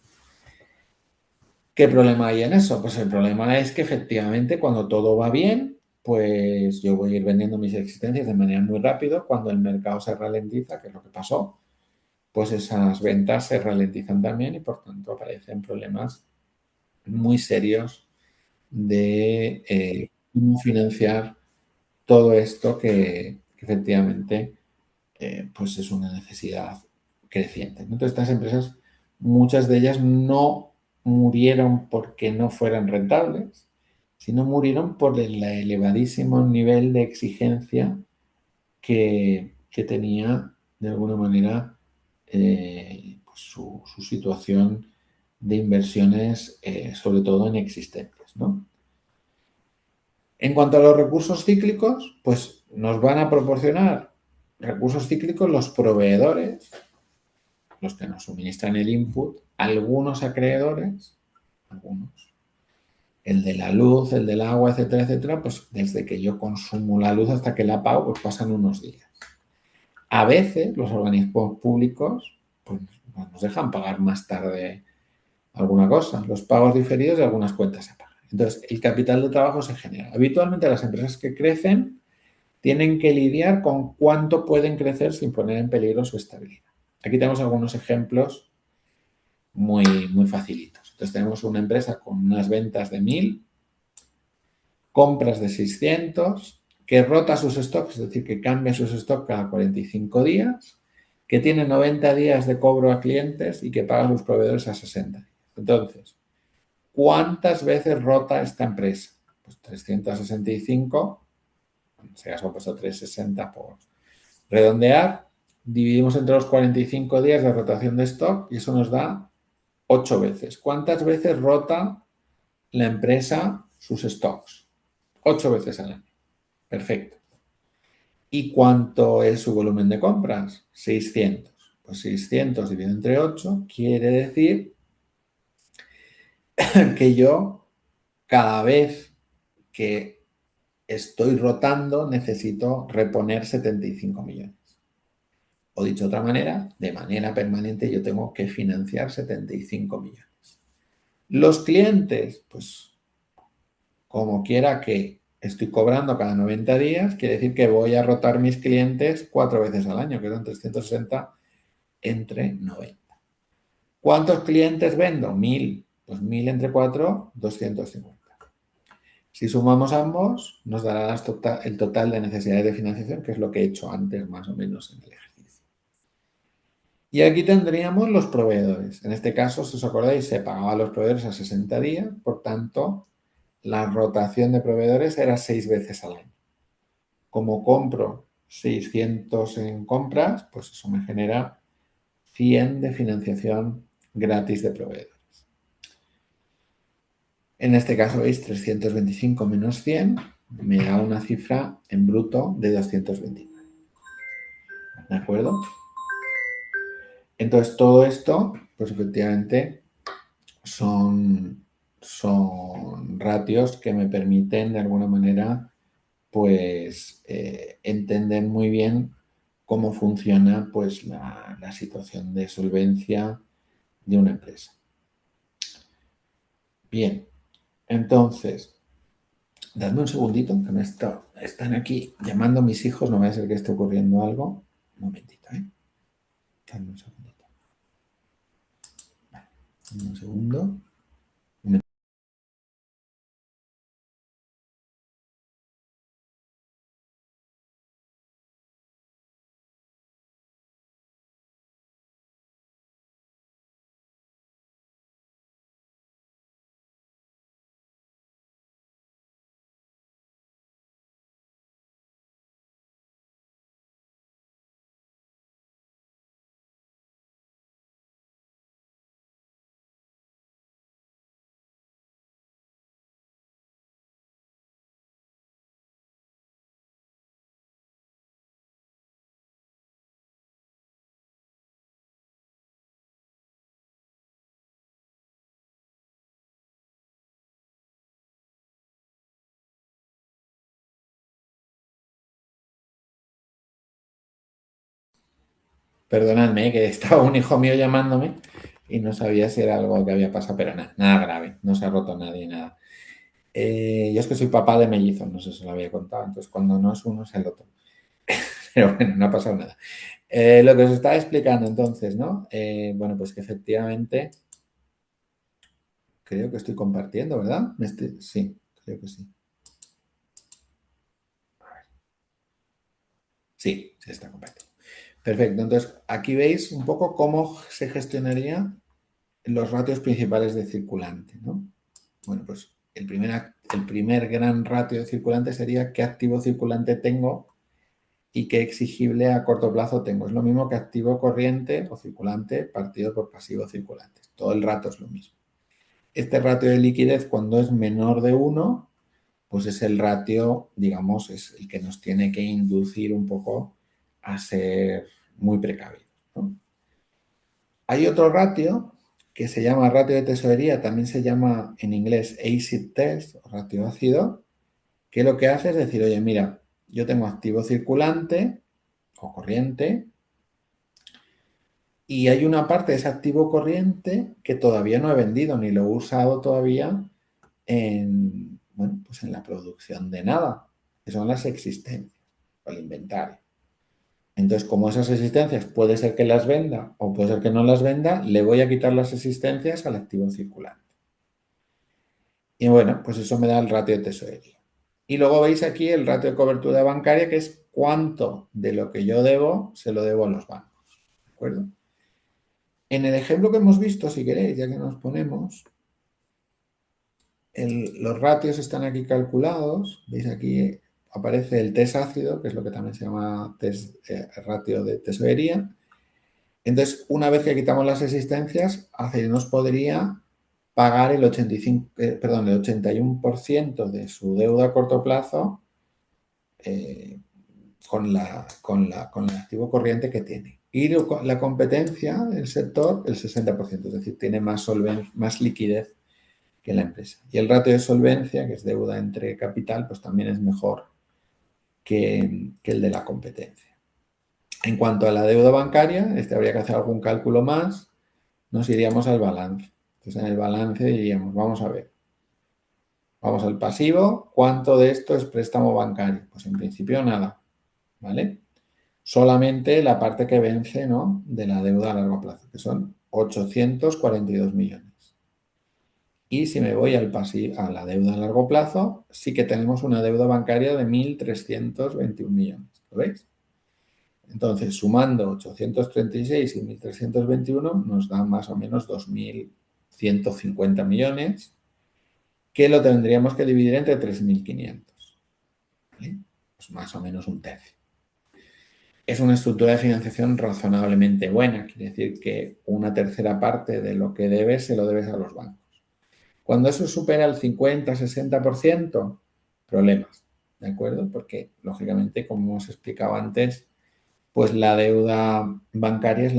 Speaker 1: ¿Qué problema hay en eso? Pues el problema es que efectivamente cuando todo va bien, pues yo voy a ir vendiendo mis existencias de manera muy rápido. Cuando el mercado se ralentiza, que es lo que pasó, pues esas ventas se ralentizan también y por tanto aparecen problemas muy serios de cómo financiar todo esto que efectivamente pues es una necesidad creciente. Entonces estas empresas, muchas de ellas no murieron porque no fueran rentables, sino murieron por el elevadísimo nivel de exigencia que tenía de alguna manera pues su situación de inversiones, sobre todo en existencias, ¿no? En cuanto a los recursos cíclicos, pues nos van a proporcionar recursos cíclicos los proveedores, los que nos suministran el input, algunos acreedores, algunos, el de la luz, el del agua, etcétera, etcétera, pues desde que yo consumo la luz hasta que la pago, pues pasan unos días. A veces los organismos públicos pues, nos dejan pagar más tarde alguna cosa, los pagos diferidos de algunas cuentas se pagan. Entonces, el capital de trabajo se genera. Habitualmente las empresas que crecen tienen que lidiar con cuánto pueden crecer sin poner en peligro su estabilidad. Aquí tenemos algunos ejemplos muy facilitos. Entonces tenemos una empresa con unas ventas de 1000, compras de 600, que rota sus stocks, es decir, que cambia sus stocks cada 45 días, que tiene 90 días de cobro a clientes y que paga a sus proveedores a 60 días. Entonces, ¿cuántas veces rota esta empresa? Pues 365, en este caso he puesto 360 por redondear, dividimos entre los 45 días de rotación de stock y eso nos da 8 veces. ¿Cuántas veces rota la empresa sus stocks? 8 veces al año. Perfecto. ¿Y cuánto es su volumen de compras? 600. Pues 600 dividido entre 8 quiere decir que yo cada vez que estoy rotando necesito reponer 75 millones. O dicho de otra manera, de manera permanente yo tengo que financiar 75 millones. Los clientes, pues como quiera que estoy cobrando cada 90 días, quiere decir que voy a rotar mis clientes 4 veces al año, que son 360 entre 90. ¿Cuántos clientes vendo? 1000. Pues 1000 entre 4, 250. Si sumamos ambos, nos dará el total de necesidades de financiación, que es lo que he hecho antes más o menos en el ejercicio. Y aquí tendríamos los proveedores. En este caso, si os acordáis, se pagaba a los proveedores a 60 días, por tanto, la rotación de proveedores era 6 veces al año. Como compro 600 en compras, pues eso me genera 100 de financiación gratis de proveedores. En este caso, veis, 325 menos 100 me da una cifra en bruto de 229. ¿De acuerdo? Entonces, todo esto, pues efectivamente, son ratios que me permiten, de alguna manera, pues entender muy bien cómo funciona pues, la situación de solvencia de una empresa. Bien, entonces, dadme un segundito, que me están aquí llamando mis hijos, no va a ser que esté ocurriendo algo. Un momentito, ¿eh? Dadme un segundito. Vale, un segundo. Perdonadme, que estaba un hijo mío llamándome y no sabía si era algo que había pasado, pero nada grave, no se ha roto nadie, nada. Yo es que soy papá de mellizos, no sé si os lo había contado, entonces cuando no es uno es el otro. Pero bueno, no ha pasado nada. Lo que os estaba explicando entonces, ¿no? Bueno, pues que efectivamente creo que estoy compartiendo, ¿verdad? Sí, creo que sí. Sí, se está compartiendo. Perfecto, entonces aquí veis un poco cómo se gestionarían los ratios principales de circulante, ¿no? Bueno, pues el primer gran ratio de circulante sería qué activo circulante tengo y qué exigible a corto plazo tengo. Es lo mismo que activo corriente o circulante partido por pasivo circulante. Todo el rato es lo mismo. Este ratio de liquidez, cuando es menor de 1, pues es el ratio, digamos, es el que nos tiene que inducir un poco a ser muy precavidos, ¿no? Hay otro ratio que se llama ratio de tesorería, también se llama en inglés acid test, o ratio ácido, que lo que hace es decir, oye, mira, yo tengo activo circulante o corriente y hay una parte de ese activo corriente que todavía no he vendido ni lo he usado todavía en, bueno, pues en la producción de nada, que son las existencias o el inventario. Entonces, como esas existencias puede ser que las venda o puede ser que no las venda, le voy a quitar las existencias al activo circulante. Y bueno, pues eso me da el ratio de tesorería. Y luego veis aquí el ratio de cobertura bancaria, que es cuánto de lo que yo debo se lo debo a los bancos. ¿De acuerdo? En el ejemplo que hemos visto, si queréis, ya que nos ponemos, los ratios están aquí calculados. Veis aquí aparece el test ácido, que es lo que también se llama ratio de tesorería. Entonces, una vez que quitamos las existencias, nos podría pagar el 81% de su deuda a corto plazo con el activo corriente que tiene. Y la competencia del sector, el 60%, es decir, tiene más liquidez que la empresa. Y el ratio de solvencia, que es deuda entre capital, pues también es mejor que el de la competencia. En cuanto a la deuda bancaria, habría que hacer algún cálculo más, nos iríamos al balance. Entonces, en el balance diríamos, vamos a ver, vamos al pasivo, ¿cuánto de esto es préstamo bancario? Pues en principio nada, ¿vale? Solamente la parte que vence, ¿no?, de la deuda a largo plazo, que son 842 millones. Y si me voy al a la deuda a largo plazo, sí que tenemos una deuda bancaria de 1.321 millones. ¿Lo veis? Entonces, sumando 836 y 1.321 nos da más o menos 2.150 millones, que lo tendríamos que dividir entre 3.500. ¿Vale? Pues más o menos un tercio. Es una estructura de financiación razonablemente buena, quiere decir que una tercera parte de lo que debes se lo debes a los bancos. Cuando eso supera el 50-60%, problemas, ¿de acuerdo? Porque, lógicamente, como hemos explicado antes, pues la deuda bancaria es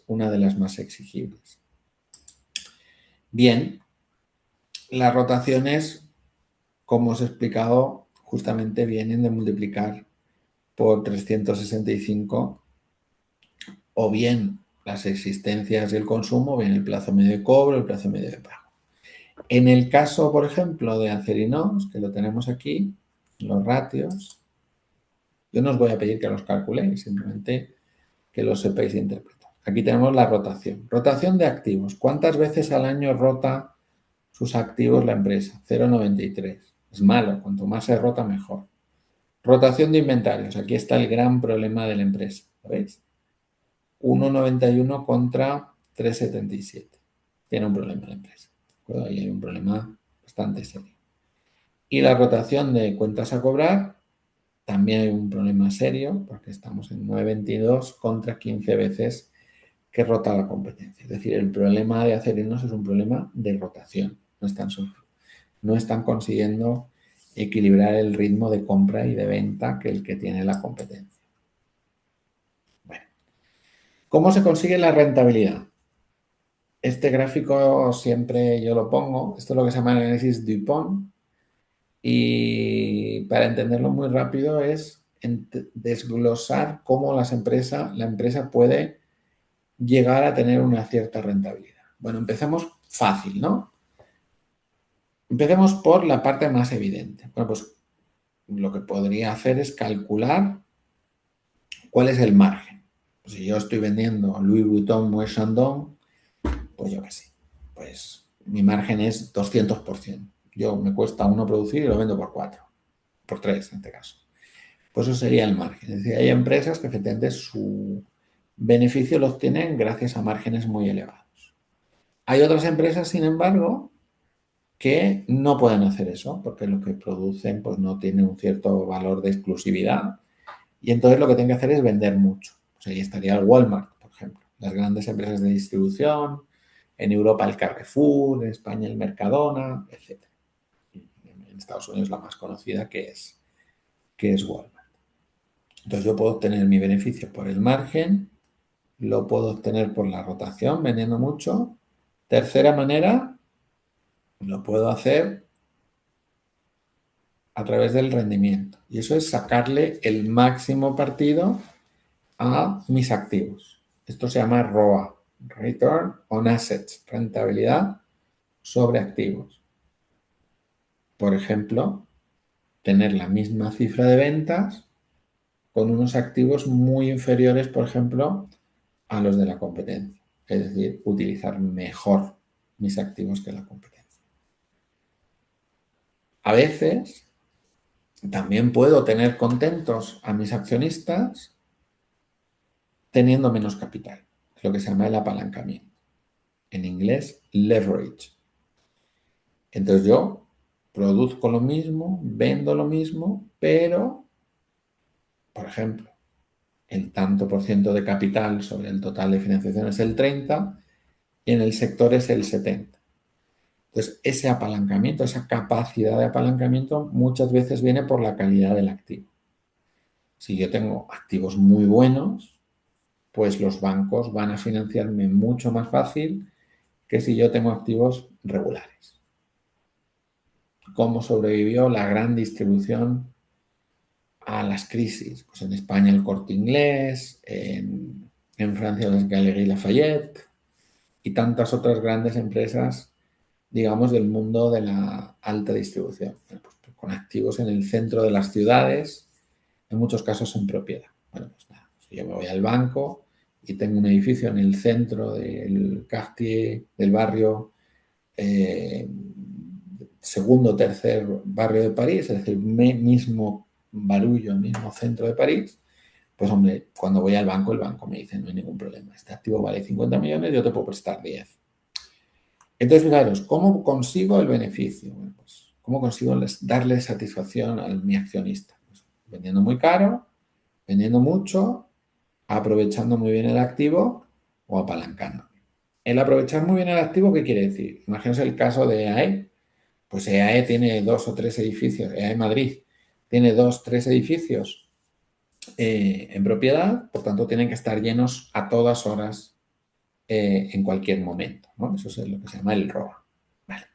Speaker 1: una de las más exigibles. Bien, las rotaciones, como os he explicado, justamente vienen de multiplicar por 365 o bien las existencias y el consumo, o bien el plazo medio de cobro, el plazo medio de pago. En el caso, por ejemplo, de Acerinox, que lo tenemos aquí, los ratios, yo no os voy a pedir que los calculéis, simplemente que los sepáis interpretar. Aquí tenemos la rotación. Rotación de activos. ¿Cuántas veces al año rota sus activos la empresa? 0,93. Es malo, cuanto más se rota, mejor. Rotación de inventarios. Aquí está el gran problema de la empresa. ¿Lo veis? 1,91 contra 3,77. Tiene un problema la empresa. ¿De ahí hay un problema bastante serio. Y la rotación de cuentas a cobrar, también hay un problema serio, porque estamos en 9,22 contra 15 veces que rota la competencia. Es decir, el problema de Acerinox es un problema de rotación. No están consiguiendo equilibrar el ritmo de compra y de venta que el que tiene la competencia. Bueno, ¿cómo se consigue la rentabilidad? Este gráfico siempre yo lo pongo. Esto es lo que se llama el análisis Dupont. Y para entenderlo muy rápido es desglosar cómo la empresa puede llegar a tener una cierta rentabilidad. Bueno, empecemos fácil, ¿no? Empecemos por la parte más evidente. Bueno, pues lo que podría hacer es calcular cuál es el margen. Pues si yo estoy vendiendo Louis Vuitton, Moët Chandon, pues yo qué sé, pues mi margen es 200%. Me cuesta 1 producir y lo vendo por 4, por 3 en este caso. Pues eso sería el margen. Es decir, hay empresas que efectivamente su beneficio lo obtienen gracias a márgenes muy elevados. Hay otras empresas, sin embargo, que no pueden hacer eso porque lo que producen pues no tiene un cierto valor de exclusividad y entonces lo que tienen que hacer es vender mucho. Pues ahí estaría el Walmart, por ejemplo, las grandes empresas de distribución, en Europa el Carrefour, en España el Mercadona, etc. En Estados Unidos la más conocida que es Walmart. Entonces yo puedo obtener mi beneficio por el margen, lo puedo obtener por la rotación, vendiendo mucho. Tercera manera, lo puedo hacer a través del rendimiento. Y eso es sacarle el máximo partido a mis activos. Esto se llama ROA, Return on Assets, rentabilidad sobre activos. Por ejemplo, tener la misma cifra de ventas con unos activos muy inferiores, por ejemplo, a los de la competencia. Es decir, utilizar mejor mis activos que la competencia. A veces también puedo tener contentos a mis accionistas teniendo menos capital. Es lo que se llama el apalancamiento. En inglés, leverage. Entonces yo produzco lo mismo, vendo lo mismo, pero, por ejemplo, el tanto por ciento de capital sobre el total de financiación es el 30 y en el sector es el 70. Entonces, ese apalancamiento, esa capacidad de apalancamiento muchas veces viene por la calidad del activo. Si yo tengo activos muy buenos, pues los bancos van a financiarme mucho más fácil que si yo tengo activos regulares. ¿Cómo sobrevivió la gran distribución a las crisis. Pues en España el Corte Inglés, en Francia las Galeries Lafayette y tantas otras grandes empresas, digamos, del mundo de la alta distribución, pues, con activos en el centro de las ciudades, en muchos casos en propiedad. Bueno, pues nada, si yo me voy al banco y tengo un edificio en el centro del quartier, del barrio, segundo o tercer barrio de París, es decir, mismo barullo, mismo centro de París, pues hombre, cuando voy al banco, el banco me dice, no hay ningún problema, este activo vale 50 millones, yo te puedo prestar 10. Entonces, fijaros, ¿cómo consigo el beneficio? Bueno, pues, ¿cómo consigo darle satisfacción a mi accionista? Pues, vendiendo muy caro, vendiendo mucho, aprovechando muy bien el activo o apalancando. El aprovechar muy bien el activo, ¿qué quiere decir? Imagínense el caso de EAE. Pues EAE tiene 2 o 3 edificios, EAE Madrid tiene 2 o 3 edificios en propiedad, por tanto tienen que estar llenos a todas horas en cualquier momento, ¿no? Eso es lo que se llama el ROA. Vale.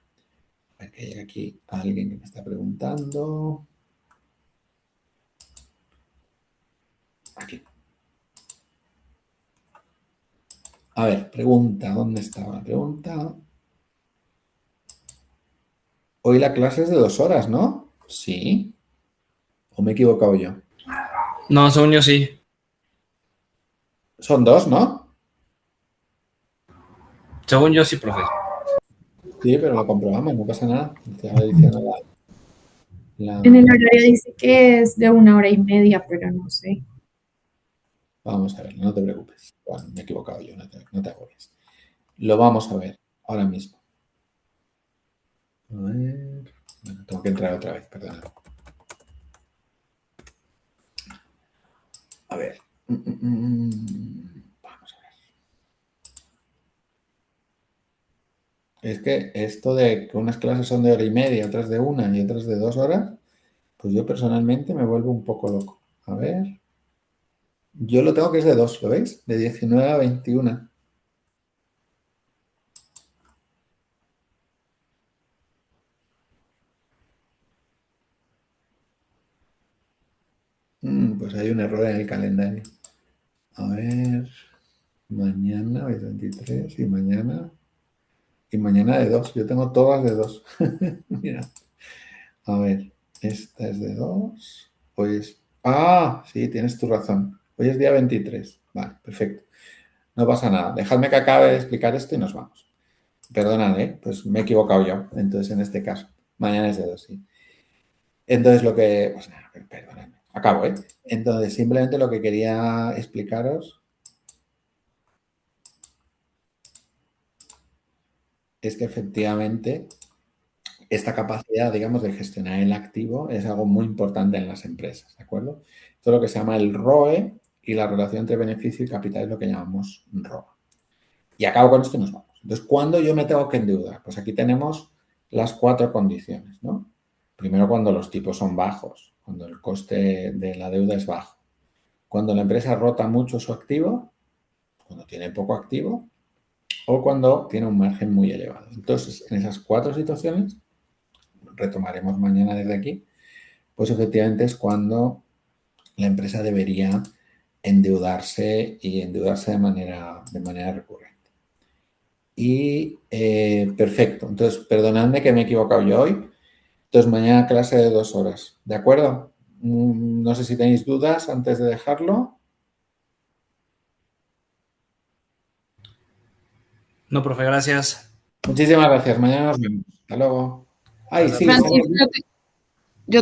Speaker 1: A ver que hay aquí alguien que me está preguntando. Aquí. A ver, pregunta, ¿dónde estaba la pregunta? Hoy la clase es de 2 horas, ¿no? Sí. ¿O me he equivocado yo?
Speaker 2: No, según yo sí.
Speaker 1: Son 2, ¿no?
Speaker 2: Según yo sí, profe.
Speaker 1: Sí, pero lo comprobamos, no pasa nada. Estaba diciendo
Speaker 3: En el horario dice que es de 1 hora y media, pero no sé.
Speaker 1: Vamos a ver, no te preocupes. Bueno, me he equivocado yo, no te agobies. Lo vamos a ver ahora mismo. A ver. Bueno, tengo que entrar otra vez, perdón. A ver. Vamos a ver. Es que esto de que unas clases son de 1 hora y media, otras de 1 y otras de 2 horas, pues yo personalmente me vuelvo un poco loco. A ver. Yo lo tengo que es de 2, ¿lo veis? De 19 a 21. Pues hay un error en el calendario. A ver. Mañana es 23 y mañana. Y mañana de 2. Yo tengo todas de 2. Mira. A ver. Esta es de 2. Hoy es. Ah, sí, tienes tu razón. Hoy es día 23. Vale, perfecto. No pasa nada. Dejadme que acabe de explicar esto y nos vamos. Perdonad, ¿eh? Pues me he equivocado yo. Entonces, en este caso. Mañana es de 2, sí. Entonces, lo que. Pues nada, perdonadme. Acabo, ¿eh? Entonces, simplemente lo que quería explicaros es que efectivamente esta capacidad, digamos, de gestionar el activo es algo muy importante en las empresas, ¿de acuerdo? Esto es lo que se llama el ROE y la relación entre beneficio y capital es lo que llamamos ROA. Y acabo con esto y nos vamos. Entonces, ¿cuándo yo me tengo que endeudar? Pues aquí tenemos las 4 condiciones, ¿no? Primero, cuando los tipos son bajos, cuando el coste de la deuda es bajo. Cuando la empresa rota mucho su activo, cuando tiene poco activo o cuando tiene un margen muy elevado. Entonces, en esas 4 situaciones, retomaremos mañana desde aquí, pues efectivamente es cuando la empresa debería endeudarse y endeudarse de manera recurrente. Y perfecto. Entonces, perdonadme que me he equivocado yo hoy. Entonces, mañana clase de 2 horas. ¿De acuerdo? No sé si tenéis dudas antes de dejarlo.
Speaker 2: No, profe, gracias.
Speaker 1: Muchísimas gracias. Mañana nos vemos. Hasta luego. Ay,
Speaker 2: Hasta
Speaker 1: sí, se me
Speaker 3: Francis,
Speaker 2: luego.
Speaker 1: olvidó.